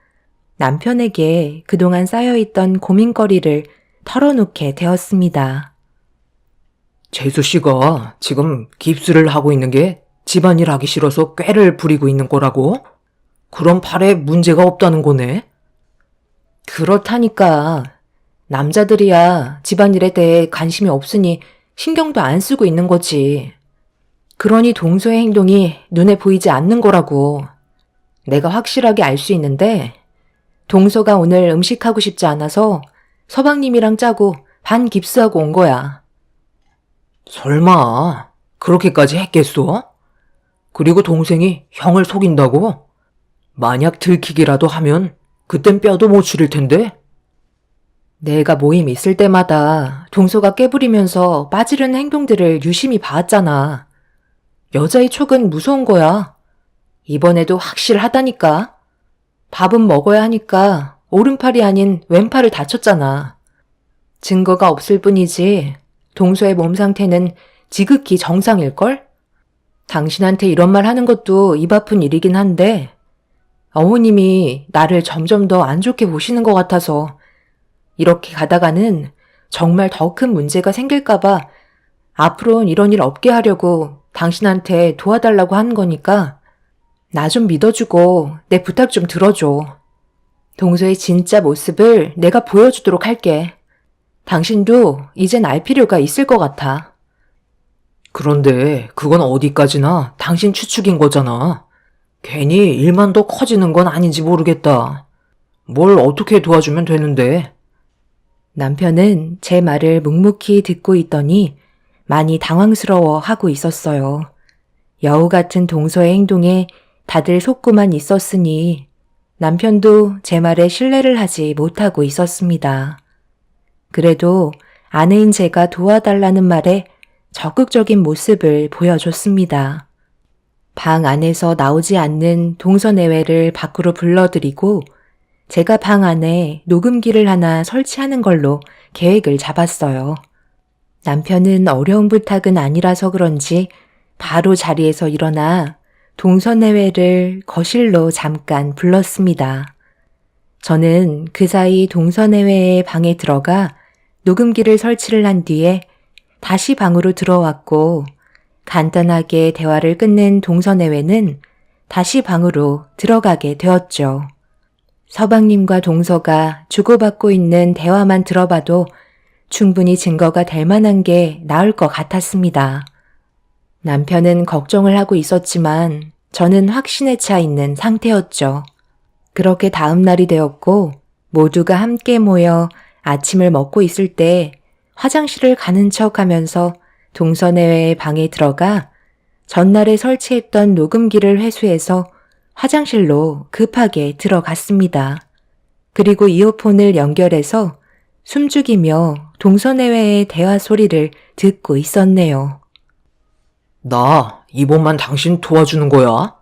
남편에게 그동안 쌓여있던 고민거리를 털어놓게 되었습니다. 재수 씨가 지금 깁스를 하고 있는 게 집안일 하기 싫어서 꾀를 부리고 있는 거라고? 그럼 팔에 문제가 없다는 거네? 그렇다니까. 남자들이야 집안일에 대해 관심이 없으니 신경도 안 쓰고 있는 거지. 그러니 동서의 행동이 눈에 보이지 않는 거라고. 내가 확실하게 알 수 있는데 동서가 오늘 음식하고 싶지 않아서 서방님이랑 짜고 반 깁스하고 온 거야. 설마 그렇게까지 했겠어? 그리고 동생이 형을 속인다고? 만약 들키기라도 하면 그땐 뼈도 못 추릴 텐데? 내가 모임 있을 때마다 동서가 깨부리면서 빠지려는 행동들을 유심히 봐왔잖아. 여자의 촉은 무서운 거야. 이번에도 확실하다니까. 밥은 먹어야 하니까 오른팔이 아닌 왼팔을 다쳤잖아. 증거가 없을 뿐이지 동서의 몸 상태는 지극히 정상일걸? 당신한테 이런 말 하는 것도 입 아픈 일이긴 한데 어머님이 나를 점점 더 안 좋게 보시는 것 같아서 이렇게 가다가는 정말 더 큰 문제가 생길까봐 앞으로는 이런 일 없게 하려고 당신한테 도와달라고 하는 거니까 나 좀 믿어주고 내 부탁 좀 들어줘. 동서의 진짜 모습을 내가 보여주도록 할게. 당신도 이젠 알 필요가 있을 것 같아. 그런데 그건 어디까지나 당신 추측인 거잖아. 괜히 일만 더 커지는 건 아닌지 모르겠다. 뭘 어떻게 도와주면 되는데? 남편은 제 말을 묵묵히 듣고 있더니 많이 당황스러워 하고 있었어요. 여우 같은 동서의 행동에 다들 속고만 있었으니 남편도 제 말에 신뢰를 하지 못하고 있었습니다. 그래도 아내인 제가 도와달라는 말에 적극적인 모습을 보여줬습니다. 방 안에서 나오지 않는 동서내외를 밖으로 불러들이고 제가 방 안에 녹음기를 하나 설치하는 걸로 계획을 잡았어요. 남편은 어려운 부탁은 아니라서 그런지 바로 자리에서 일어나 동서내외를 거실로 잠깐 불렀습니다. 저는 그 사이 동서내외의 방에 들어가 녹음기를 설치를 한 뒤에 다시 방으로 들어왔고 간단하게 대화를 끝낸 동서내외는 다시 방으로 들어가게 되었죠. 서방님과 동서가 주고받고 있는 대화만 들어봐도 충분히 증거가 될 만한 게 나을 것 같았습니다. 남편은 걱정을 하고 있었지만 저는 확신에 차 있는 상태였죠. 그렇게 다음 날이 되었고 모두가 함께 모여 아침을 먹고 있을 때 화장실을 가는 척 하면서 동서내외의 방에 들어가 전날에 설치했던 녹음기를 회수해서 화장실로 급하게 들어갔습니다. 그리고 이어폰을 연결해서 숨죽이며 동서내외의 대화 소리를 듣고 있었네요. 나 이번만 당신 도와주는 거야.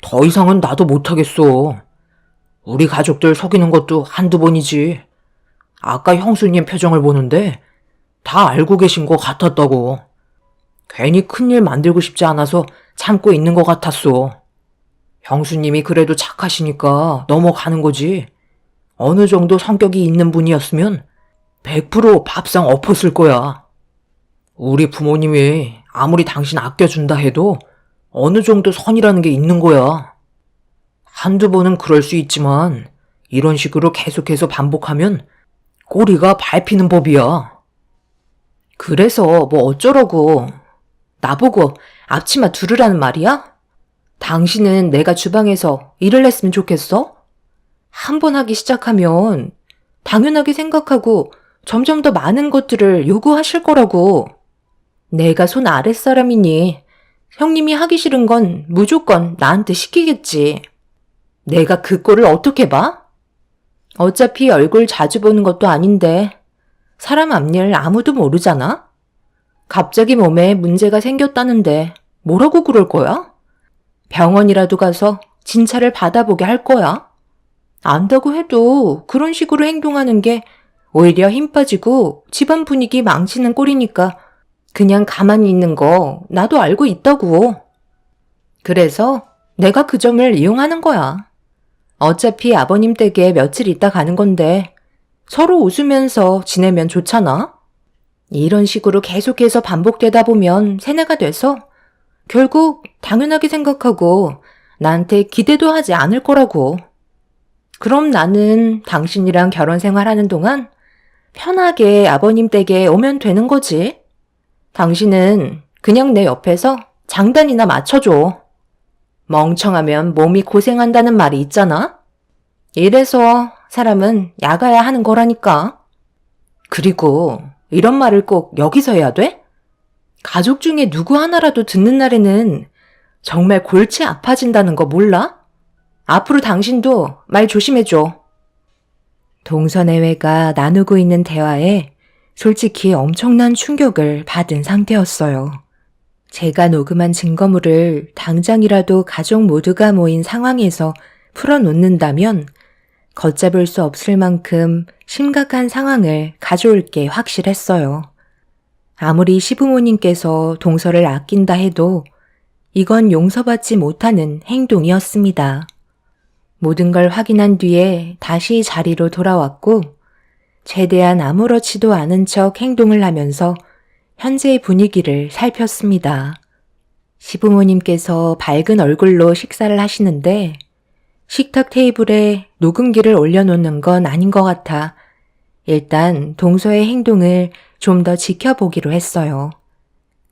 더 이상은 나도 못하겠어. 우리 가족들 속이는 것도 한두 번이지. 아까 형수님 표정을 보는데 다 알고 계신 것 같았다고. 괜히 큰일 만들고 싶지 않아서 참고 있는 것 같았어. 형수님이 그래도 착하시니까 넘어가는 거지. 어느 정도 성격이 있는 분이었으면 100% 밥상 엎었을 거야. 우리 부모님이 아무리 당신 아껴준다 해도 어느 정도 선이라는 게 있는 거야. 한두 번은 그럴 수 있지만 이런 식으로 계속해서 반복하면 꼬리가 밟히는 법이야. 그래서 뭐 어쩌라고. 나보고 앞치마 두르라는 말이야? 당신은 내가 주방에서 일을 했으면 좋겠어? 한 번 하기 시작하면 당연하게 생각하고 점점 더 많은 것들을 요구하실 거라고. 내가 손 아랫사람이니 형님이 하기 싫은 건 무조건 나한테 시키겠지. 내가 그 꼴을 어떻게 봐? 어차피 얼굴 자주 보는 것도 아닌데 사람 앞일 아무도 모르잖아? 갑자기 몸에 문제가 생겼다는데 뭐라고 그럴 거야? 병원이라도 가서 진찰을 받아보게 할 거야? 안다고 해도 그런 식으로 행동하는 게 오히려 힘 빠지고 집안 분위기 망치는 꼴이니까 그냥 가만히 있는 거 나도 알고 있다고. 그래서 내가 그 점을 이용하는 거야. 어차피 아버님 댁에 며칠 있다 가는 건데 서로 웃으면서 지내면 좋잖아? 이런 식으로 계속해서 반복되다 보면 세뇌가 돼서 결국 당연하게 생각하고 나한테 기대도 하지 않을 거라고. 그럼 나는 당신이랑 결혼 생활하는 동안 편하게 아버님 댁에 오면 되는 거지. 당신은 그냥 내 옆에서 장단이나 맞춰줘. 멍청하면 몸이 고생한다는 말이 있잖아? 이래서 사람은 야가야 하는 거라니까. 그리고 이런 말을 꼭 여기서 해야 돼? 가족 중에 누구 하나라도 듣는 날에는 정말 골치 아파진다는 거 몰라? 앞으로 당신도 말 조심해줘. 동서내외가 나누고 있는 대화에 솔직히 엄청난 충격을 받은 상태였어요. 제가 녹음한 증거물을 당장이라도 가족 모두가 모인 상황에서 풀어놓는다면 걷잡을 수 없을 만큼 심각한 상황을 가져올 게 확실했어요. 아무리 시부모님께서 동서를 아낀다 해도 이건 용서받지 못하는 행동이었습니다. 모든 걸 확인한 뒤에 다시 자리로 돌아왔고 최대한 아무렇지도 않은 척 행동을 하면서 현재의 분위기를 살폈습니다. 시부모님께서 밝은 얼굴로 식사를 하시는데 식탁 테이블에 녹음기를 올려놓는 건 아닌 것 같아 일단 동서의 행동을 좀 더 지켜보기로 했어요.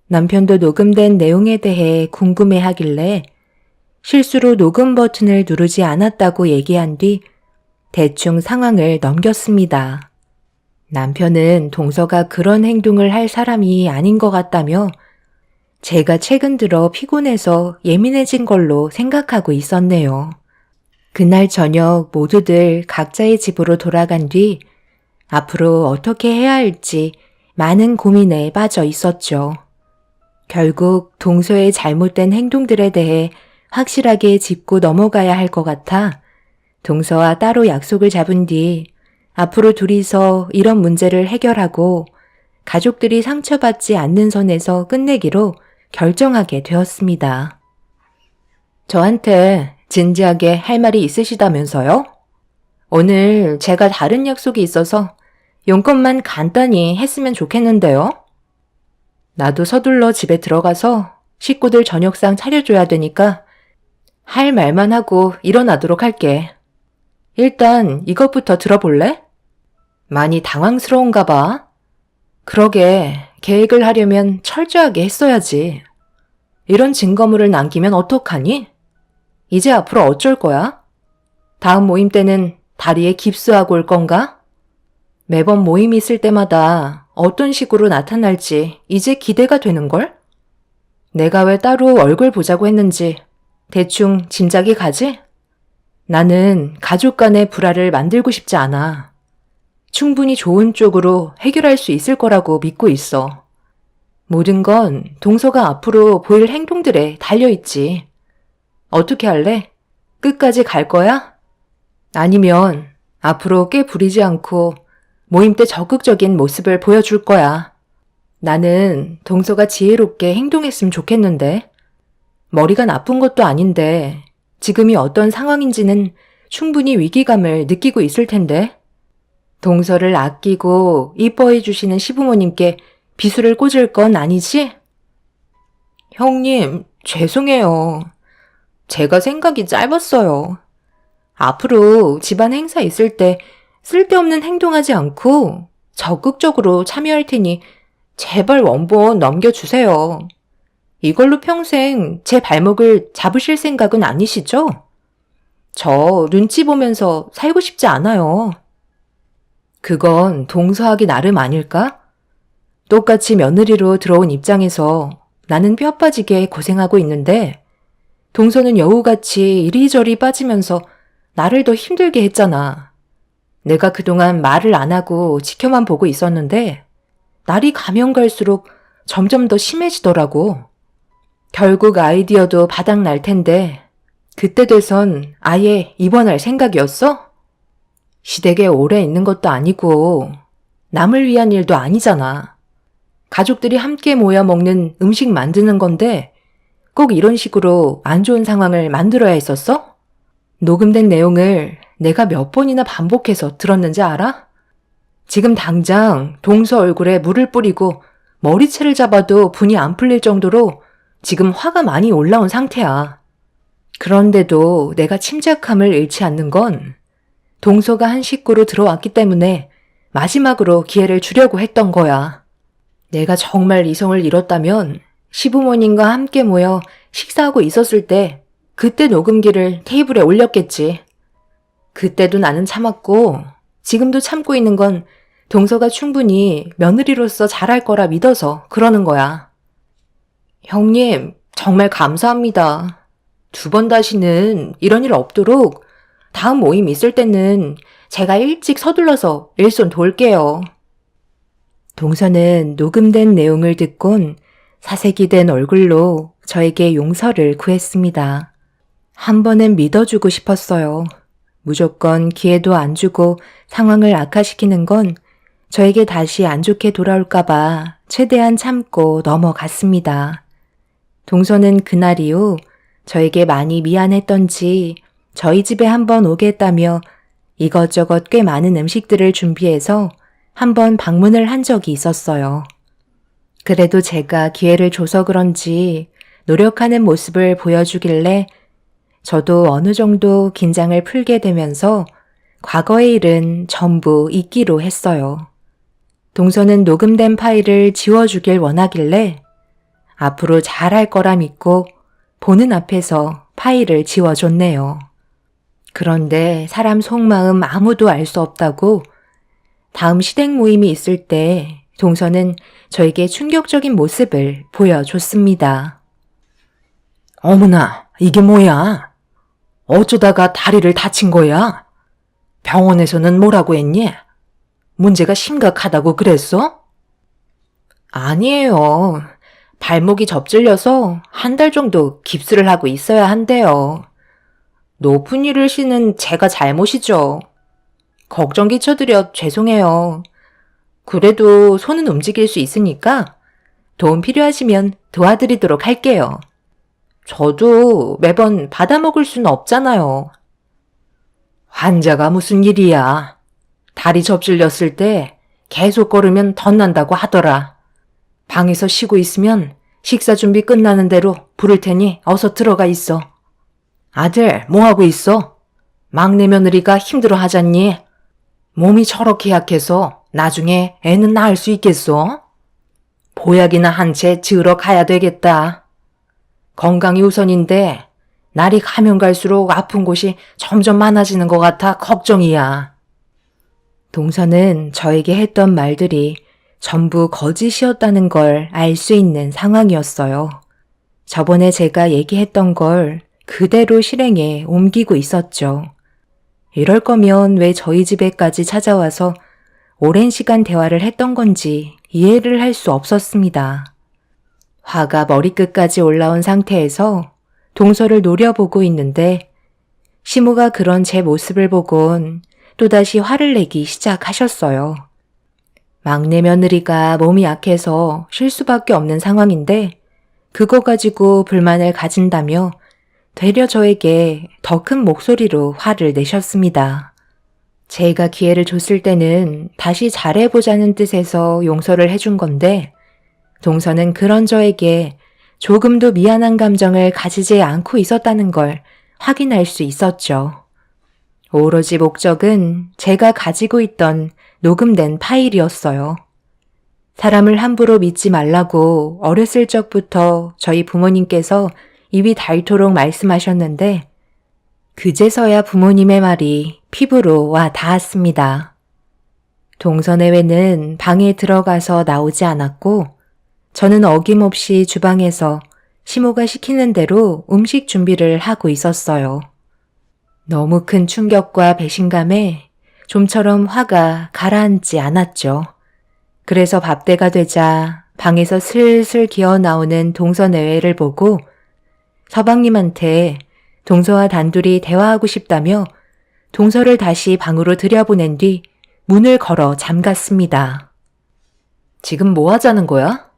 남편도 녹음된 내용에 대해 궁금해하길래 실수로 녹음 버튼을 누르지 않았다고 얘기한 뒤 대충 상황을 넘겼습니다. 남편은 동서가 그런 행동을 할 사람이 아닌 것 같다며 제가 최근 들어 피곤해서 예민해진 걸로 생각하고 있었네요. 그날 저녁 모두들 각자의 집으로 돌아간 뒤 앞으로 어떻게 해야 할지 많은 고민에 빠져 있었죠. 결국 동서의 잘못된 행동들에 대해 확실하게 짚고 넘어가야 할 것 같아 동서와 따로 약속을 잡은 뒤 앞으로 둘이서 이런 문제를 해결하고 가족들이 상처받지 않는 선에서 끝내기로 결정하게 되었습니다. 저한테 진지하게 할 말이 있으시다면서요? 오늘 제가 다른 약속이 있어서 용건만 간단히 했으면 좋겠는데요. 나도 서둘러 집에 들어가서 식구들 저녁상 차려줘야 되니까 할 말만 하고 일어나도록 할게. 일단 이것부터 들어볼래? 많이 당황스러운가 봐. 그러게, 계획을 하려면 철저하게 했어야지. 이런 증거물을 남기면 어떡하니? 이제 앞으로 어쩔 거야? 다음 모임 때는 다리에 깁스하고 올 건가? 매번 모임이 있을 때마다 어떤 식으로 나타날지 이제 기대가 되는걸? 내가 왜 따로 얼굴 보자고 했는지 대충 짐작이 가지? 나는 가족 간의 불화를 만들고 싶지 않아. 충분히 좋은 쪽으로 해결할 수 있을 거라고 믿고 있어. 모든 건 동서가 앞으로 보일 행동들에 달려있지. 어떻게 할래? 끝까지 갈 거야? 아니면 앞으로 꽤 부리지 않고 모임 때 적극적인 모습을 보여줄 거야. 나는 동서가 지혜롭게 행동했으면 좋겠는데. 머리가 나쁜 것도 아닌데 지금이 어떤 상황인지는 충분히 위기감을 느끼고 있을 텐데. 동서를 아끼고 이뻐해 주시는 시부모님께 비수를 꽂을 건 아니지? 형님, 죄송해요. 제가 생각이 짧았어요. 앞으로 집안 행사 있을 때 쓸데없는 행동하지 않고 적극적으로 참여할 테니 제발 원본 넘겨주세요. 이걸로 평생 제 발목을 잡으실 생각은 아니시죠? 저 눈치 보면서 살고 싶지 않아요. 그건 동서하기 나름 아닐까? 똑같이 며느리로 들어온 입장에서 나는 뼈 빠지게 고생하고 있는데 동서는 여우같이 이리저리 빠지면서 나를 더 힘들게 했잖아. 내가 그동안 말을 안 하고 지켜만 보고 있었는데 날이 가면 갈수록 점점 더 심해지더라고. 결국 아이디어도 바닥 날 텐데 그때 돼선 아예 입원할 생각이었어? 시댁에 오래 있는 것도 아니고 남을 위한 일도 아니잖아. 가족들이 함께 모여 먹는 음식 만드는 건데 꼭 이런 식으로 안 좋은 상황을 만들어야 했었어? 녹음된 내용을 내가 몇 번이나 반복해서 들었는지 알아? 지금 당장 동서 얼굴에 물을 뿌리고 머리채를 잡아도 분이 안 풀릴 정도로 지금 화가 많이 올라온 상태야. 그런데도 내가 침착함을 잃지 않는 건 동서가 한 식구로 들어왔기 때문에 마지막으로 기회를 주려고 했던 거야. 내가 정말 이성을 잃었다면 시부모님과 함께 모여 식사하고 있었을 때 그때 녹음기를 테이블에 올렸겠지. 그때도 나는 참았고 지금도 참고 있는 건 동서가 충분히 며느리로서 잘할 거라 믿어서 그러는 거야. 형님, 정말 감사합니다. 2번 다시는 이런 일 없도록 다음 모임 있을 때는 제가 일찍 서둘러서 일손 도울게요. 동서는 녹음된 내용을 듣곤 사색이 된 얼굴로 저에게 용서를 구했습니다. 한 번은 믿어주고 싶었어요. 무조건 기회도 안 주고 상황을 악화시키는 건 저에게 다시 안 좋게 돌아올까봐 최대한 참고 넘어갔습니다. 동서는 그날 이후 저에게 많이 미안했던지 저희 집에 한번 오겠다며 이것저것 꽤 많은 음식들을 준비해서 한번 방문을 한 적이 있었어요. 그래도 제가 기회를 줘서 그런지 노력하는 모습을 보여주길래 저도 어느 정도 긴장을 풀게 되면서 과거의 일은 전부 잊기로 했어요. 동서는 녹음된 파일을 지워주길 원하길래 앞으로 잘할 거라 믿고 보는 앞에서 파일을 지워줬네요. 그런데 사람 속마음 아무도 알 수 없다고 다음 시댁 모임이 있을 때 동서는 저에게 충격적인 모습을 보여줬습니다. 어머나, 이게 뭐야? 어쩌다가 다리를 다친 거야? 병원에서는 뭐라고 했니? 문제가 심각하다고 그랬어? 아니에요. 발목이 접질려서 1달 정도 깁스를 하고 있어야 한대요. 높은 일을 쉬는 제가 잘못이죠. 걱정 끼쳐드려 죄송해요. 그래도 손은 움직일 수 있으니까 도움 필요하시면 도와드리도록 할게요. 저도 매번 받아먹을 수는 없잖아요. 환자가 무슨 일이야? 다리 접질렸을 때 계속 걸으면 덧난다고 하더라. 방에서 쉬고 있으면 식사 준비 끝나는 대로 부를 테니 어서 들어가 있어. 아들, 뭐 하고 있어? 막내 며느리가 힘들어 하잖니? 몸이 저렇게 약해서 나중에 애는 낳을 수 있겠어? 보약이나 한 채 지으러 가야 되겠다. 건강이 우선인데 날이 가면 갈수록 아픈 곳이 점점 많아지는 것 같아 걱정이야. 동서는 저에게 했던 말들이 전부 거짓이었다는 걸 알 수 있는 상황이었어요. 저번에 제가 얘기했던 걸 그대로 실행에 옮기고 있었죠. 이럴 거면 왜 저희 집에까지 찾아와서 오랜 시간 대화를 했던 건지 이해를 할 수 없었습니다. 화가 머리끝까지 올라온 상태에서 동서를 노려보고 있는데 시모가 그런 제 모습을 보곤 또다시 화를 내기 시작하셨어요. 막내 며느리가 몸이 약해서 쉴 수밖에 없는 상황인데 그거 가지고 불만을 가진다며 되려 저에게 더 큰 목소리로 화를 내셨습니다. 제가 기회를 줬을 때는 다시 잘해보자는 뜻에서 용서를 해준 건데 동서는 그런 저에게 조금도 미안한 감정을 가지지 않고 있었다는 걸 확인할 수 있었죠. 오로지 목적은 제가 가지고 있던 녹음된 파일이었어요. 사람을 함부로 믿지 말라고 어렸을 적부터 저희 부모님께서 입이 닳도록 말씀하셨는데 그제서야 부모님의 말이 피부로 와 닿았습니다. 동서내외는 방에 들어가서 나오지 않았고 저는 어김없이 주방에서 시모가 시키는 대로 음식 준비를 하고 있었어요. 너무 큰 충격과 배신감에 좀처럼 화가 가라앉지 않았죠. 그래서 밥때가 되자 방에서 슬슬 기어 나오는 동서내외를 보고 서방님한테 동서와 단둘이 대화하고 싶다며 동서를 다시 방으로 들여보낸 뒤 문을 걸어 잠갔습니다. 지금 뭐 하자는 거야?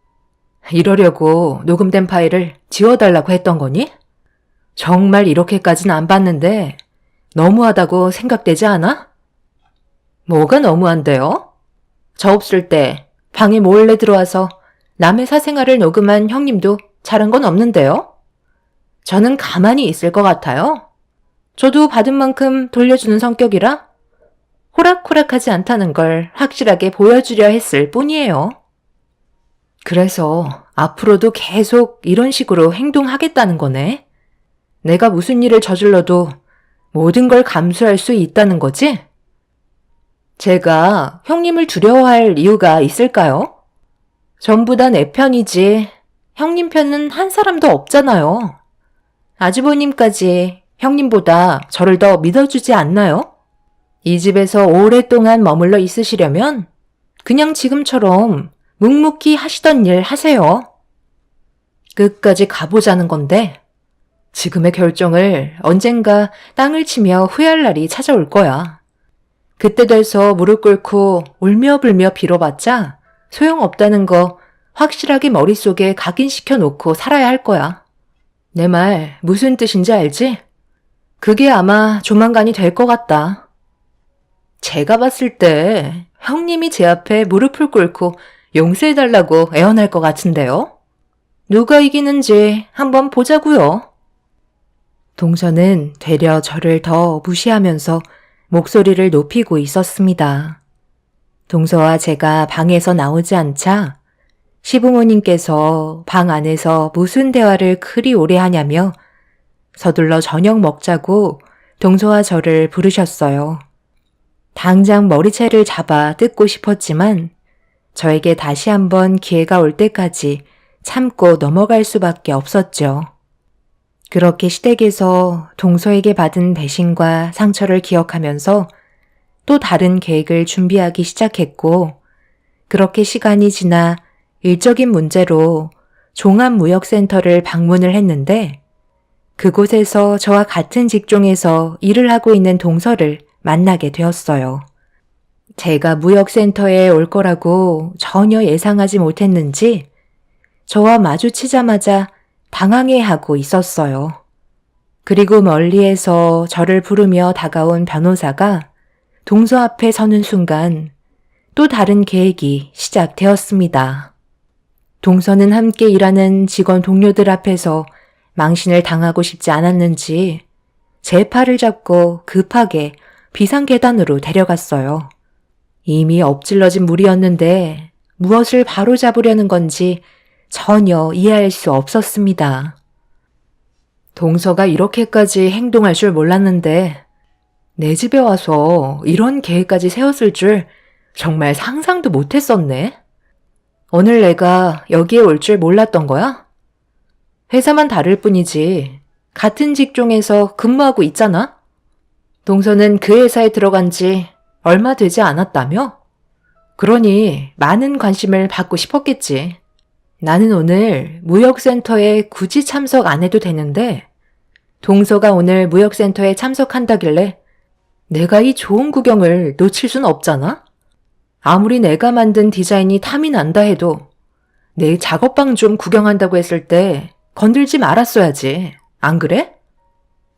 이러려고 녹음된 파일을 지워달라고 했던 거니? 정말 이렇게까지는 안 봤는데 너무하다고 생각되지 않아? 뭐가 너무한데요? 저 없을 때 방에 몰래 들어와서 남의 사생활을 녹음한 형님도 잘한 건 없는데요? 저는 가만히 있을 것 같아요? 저도 받은 만큼 돌려주는 성격이라 호락호락하지 않다는 걸 확실하게 보여주려 했을 뿐이에요. 그래서 앞으로도 계속 이런 식으로 행동하겠다는 거네? 내가 무슨 일을 저질러도 모든 걸 감수할 수 있다는 거지? 제가 형님을 두려워할 이유가 있을까요? 전부 다 내 편이지 형님 편은 한 사람도 없잖아요. 아주버님까지 형님보다 저를 더 믿어주지 않나요? 이 집에서 오랫동안 머물러 있으시려면 그냥 지금처럼 묵묵히 하시던 일 하세요. 끝까지 가보자는 건데 지금의 결정을 언젠가 땅을 치며 후회할 날이 찾아올 거야. 그때 돼서 무릎 꿇고 울며불며 빌어봤자 소용없다는 거 확실하게 머릿속에 각인시켜 놓고 살아야 할 거야. 내 말 무슨 뜻인지 알지? 그게 아마 조만간이 될 것 같다. 제가 봤을 때 형님이 제 앞에 무릎을 꿇고 용서해달라고 애원할 것 같은데요? 누가 이기는지 한번 보자고요. 동서는 되려 저를 더 무시하면서 목소리를 높이고 있었습니다. 동서와 제가 방에서 나오지 않자 시부모님께서 방 안에서 무슨 대화를 그리 오래 하냐며 서둘러 저녁 먹자고 동서와 저를 부르셨어요. 당장 머리채를 잡아 뜯고 싶었지만 저에게 다시 한번 기회가 올 때까지 참고 넘어갈 수밖에 없었죠. 그렇게 시댁에서 동서에게 받은 배신과 상처를 기억하면서 또 다른 계획을 준비하기 시작했고 그렇게 시간이 지나 일적인 문제로 종합무역센터를 방문을 했는데 그곳에서 저와 같은 직종에서 일을 하고 있는 동서를 만나게 되었어요. 제가 무역센터에 올 거라고 전혀 예상하지 못했는지 저와 마주치자마자 당황해하고 있었어요. 그리고 멀리에서 저를 부르며 다가온 변호사가 동서 앞에 서는 순간 또 다른 계획이 시작되었습니다. 동서는 함께 일하는 직원 동료들 앞에서 망신을 당하고 싶지 않았는지 제 팔을 잡고 급하게 비상계단으로 데려갔어요. 이미 엎질러진 물이었는데 무엇을 바로잡으려는 건지 전혀 이해할 수 없었습니다. 동서가 이렇게까지 행동할 줄 몰랐는데 내 집에 와서 이런 계획까지 세웠을 줄 정말 상상도 못했었네. 오늘 내가 여기에 올 줄 몰랐던 거야? 회사만 다를 뿐이지 같은 직종에서 근무하고 있잖아? 동서는 그 회사에 들어간 지 얼마 되지 않았다며? 그러니 많은 관심을 받고 싶었겠지. 나는 오늘 무역센터에 굳이 참석 안 해도 되는데 동서가 오늘 무역센터에 참석한다길래 내가 이 좋은 구경을 놓칠 순 없잖아? 아무리 내가 만든 디자인이 탐이 난다 해도 내 작업방 좀 구경한다고 했을 때 건들지 말았어야지. 안 그래?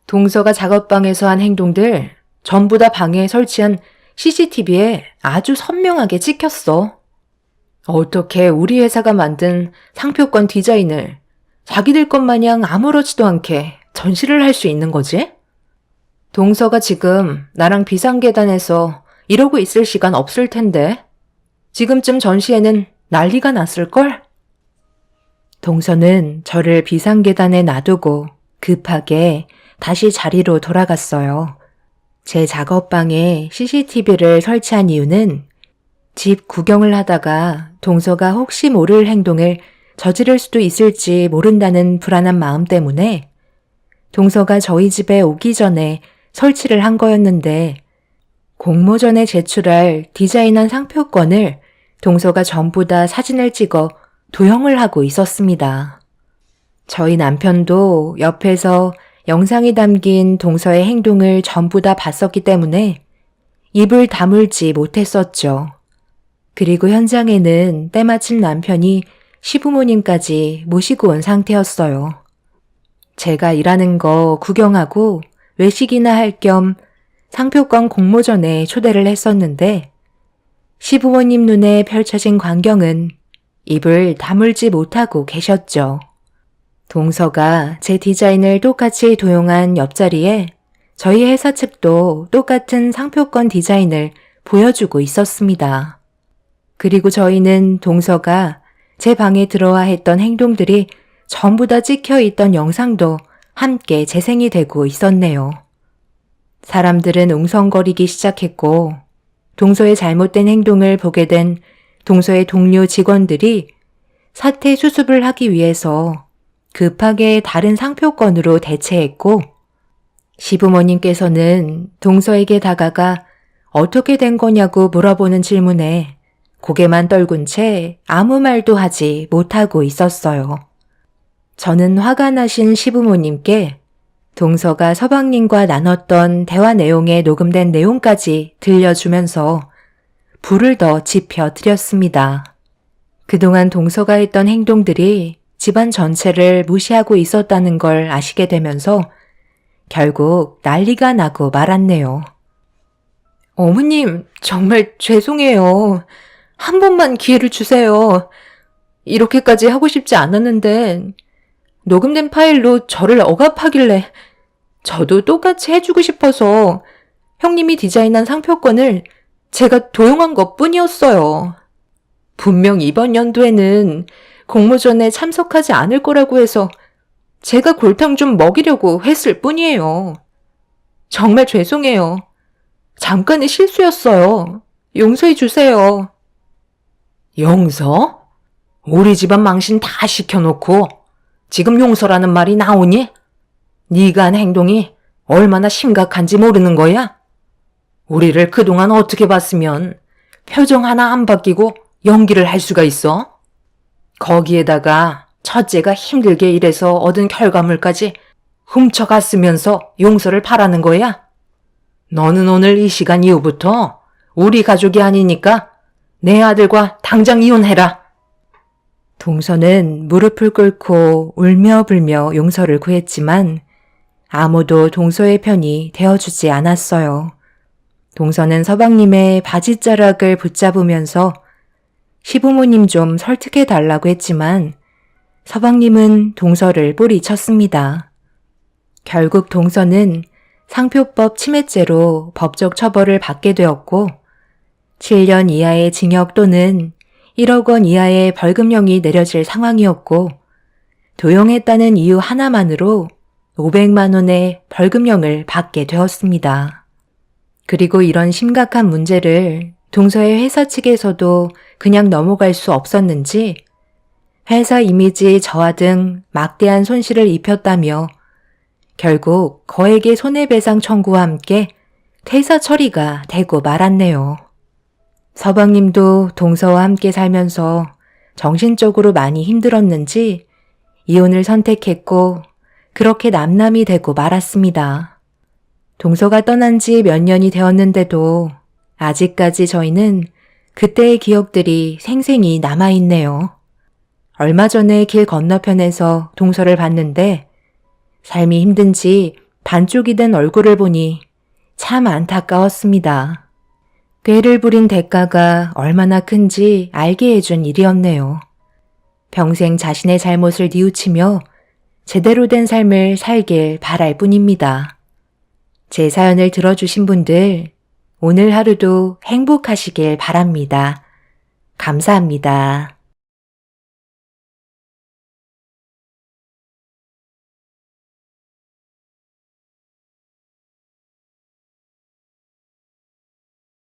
동서가 작업방에서 한 행동들 전부 다 방에 설치한 CCTV에 아주 선명하게 찍혔어. 어떻게 우리 회사가 만든 상표권 디자인을 자기들 것 마냥 아무렇지도 않게 전시를 할 수 있는 거지? 동서가 지금 나랑 비상계단에서 이러고 있을 시간 없을 텐데 지금쯤 전시회는 난리가 났을걸? 동서는 저를 비상계단에 놔두고 급하게 다시 자리로 돌아갔어요. 제 작업방에 CCTV를 설치한 이유는 집 구경을 하다가 동서가 혹시 모를 행동을 저지를 수도 있을지 모른다는 불안한 마음 때문에 동서가 저희 집에 오기 전에 설치를 한 거였는데 공모전에 제출할 디자인한 상표권을 동서가 전부 다 사진을 찍어 도형을 하고 있었습니다. 저희 남편도 옆에서 영상이 담긴 동서의 행동을 전부 다 봤었기 때문에 입을 다물지 못했었죠. 그리고 현장에는 때마침 남편이 시부모님까지 모시고 온 상태였어요. 제가 일하는 거 구경하고 외식이나 할 겸 상표권 공모전에 초대를 했었는데 시부모님 눈에 펼쳐진 광경은 입을 다물지 못하고 계셨죠. 동서가 제 디자인을 똑같이 도용한 옆자리에 저희 회사 측도 똑같은 상표권 디자인을 보여주고 있었습니다. 그리고 저희는 동서가 제 방에 들어와 했던 행동들이 전부 다 찍혀 있던 영상도 함께 재생이 되고 있었네요. 사람들은 웅성거리기 시작했고 동서의 잘못된 행동을 보게 된 동서의 동료 직원들이 사태 수습을 하기 위해서 급하게 다른 상표권으로 대체했고 시부모님께서는 동서에게 다가가 어떻게 된 거냐고 물어보는 질문에 고개만 떨군 채 아무 말도 하지 못하고 있었어요. 저는 화가 나신 시부모님께 동서가 서방님과 나눴던 대화 내용에 녹음된 내용까지 들려주면서 불을 더 지펴 드렸습니다. 그동안 동서가 했던 행동들이 집안 전체를 무시하고 있었다는 걸 아시게 되면서 결국 난리가 나고 말았네요. 어머님, 정말 죄송해요. 한 번만 기회를 주세요. 이렇게까지 하고 싶지 않았는데 녹음된 파일로 저를 억압하길래 저도 똑같이 해주고 싶어서 형님이 디자인한 상표권을 제가 도용한 것뿐이었어요. 분명 이번 연도에는 공모전에 참석하지 않을 거라고 해서 제가 골탕 좀 먹이려고 했을 뿐이에요. 정말 죄송해요. 잠깐의 실수였어요. 용서해 주세요. 용서? 우리 집안 망신 다 시켜놓고 지금 용서라는 말이 나오니? 네가 한 행동이 얼마나 심각한지 모르는 거야? 우리를 그동안 어떻게 봤으면 표정 하나 안 바뀌고 연기를 할 수가 있어? 거기에다가 첫째가 힘들게 일해서 얻은 결과물까지 훔쳐갔으면서 용서를 바라는 거야? 너는 오늘 이 시간 이후부터 우리 가족이 아니니까 내 아들과 당장 이혼해라. 동서는 무릎을 꿇고 울며 불며 용서를 구했지만 아무도 동서의 편이 되어주지 않았어요. 동서는 서방님의 바지자락을 붙잡으면서 시부모님 좀 설득해달라고 했지만 서방님은 동서를 뿌리쳤습니다. 결국 동서는 상표법 침해죄로 법적 처벌을 받게 되었고 7년 이하의 징역 또는 1억 원 이하의 벌금형이 내려질 상황이었고 도용했다는 이유 하나만으로 500만 원의 벌금형을 받게 되었습니다. 그리고 이런 심각한 문제를 동서의 회사 측에서도 그냥 넘어갈 수 없었는지 회사 이미지 저하 등 막대한 손실을 입혔다며 결국 거액의 손해배상 청구와 함께 퇴사 처리가 되고 말았네요. 서방님도 동서와 함께 살면서 정신적으로 많이 힘들었는지 이혼을 선택했고 그렇게 남남이 되고 말았습니다. 동서가 떠난 지 몇 년이 되었는데도 아직까지 저희는 그때의 기억들이 생생히 남아있네요. 얼마 전에 길 건너편에서 동서를 봤는데 삶이 힘든지 반쪽이 된 얼굴을 보니 참 안타까웠습니다. 꾀를 부린 대가가 얼마나 큰지 알게 해준 일이었네요. 평생 자신의 잘못을 뉘우치며 제대로 된 삶을 살길 바랄 뿐입니다. 제 사연을 들어주신 분들, 오늘 하루도 행복하시길 바랍니다. 감사합니다.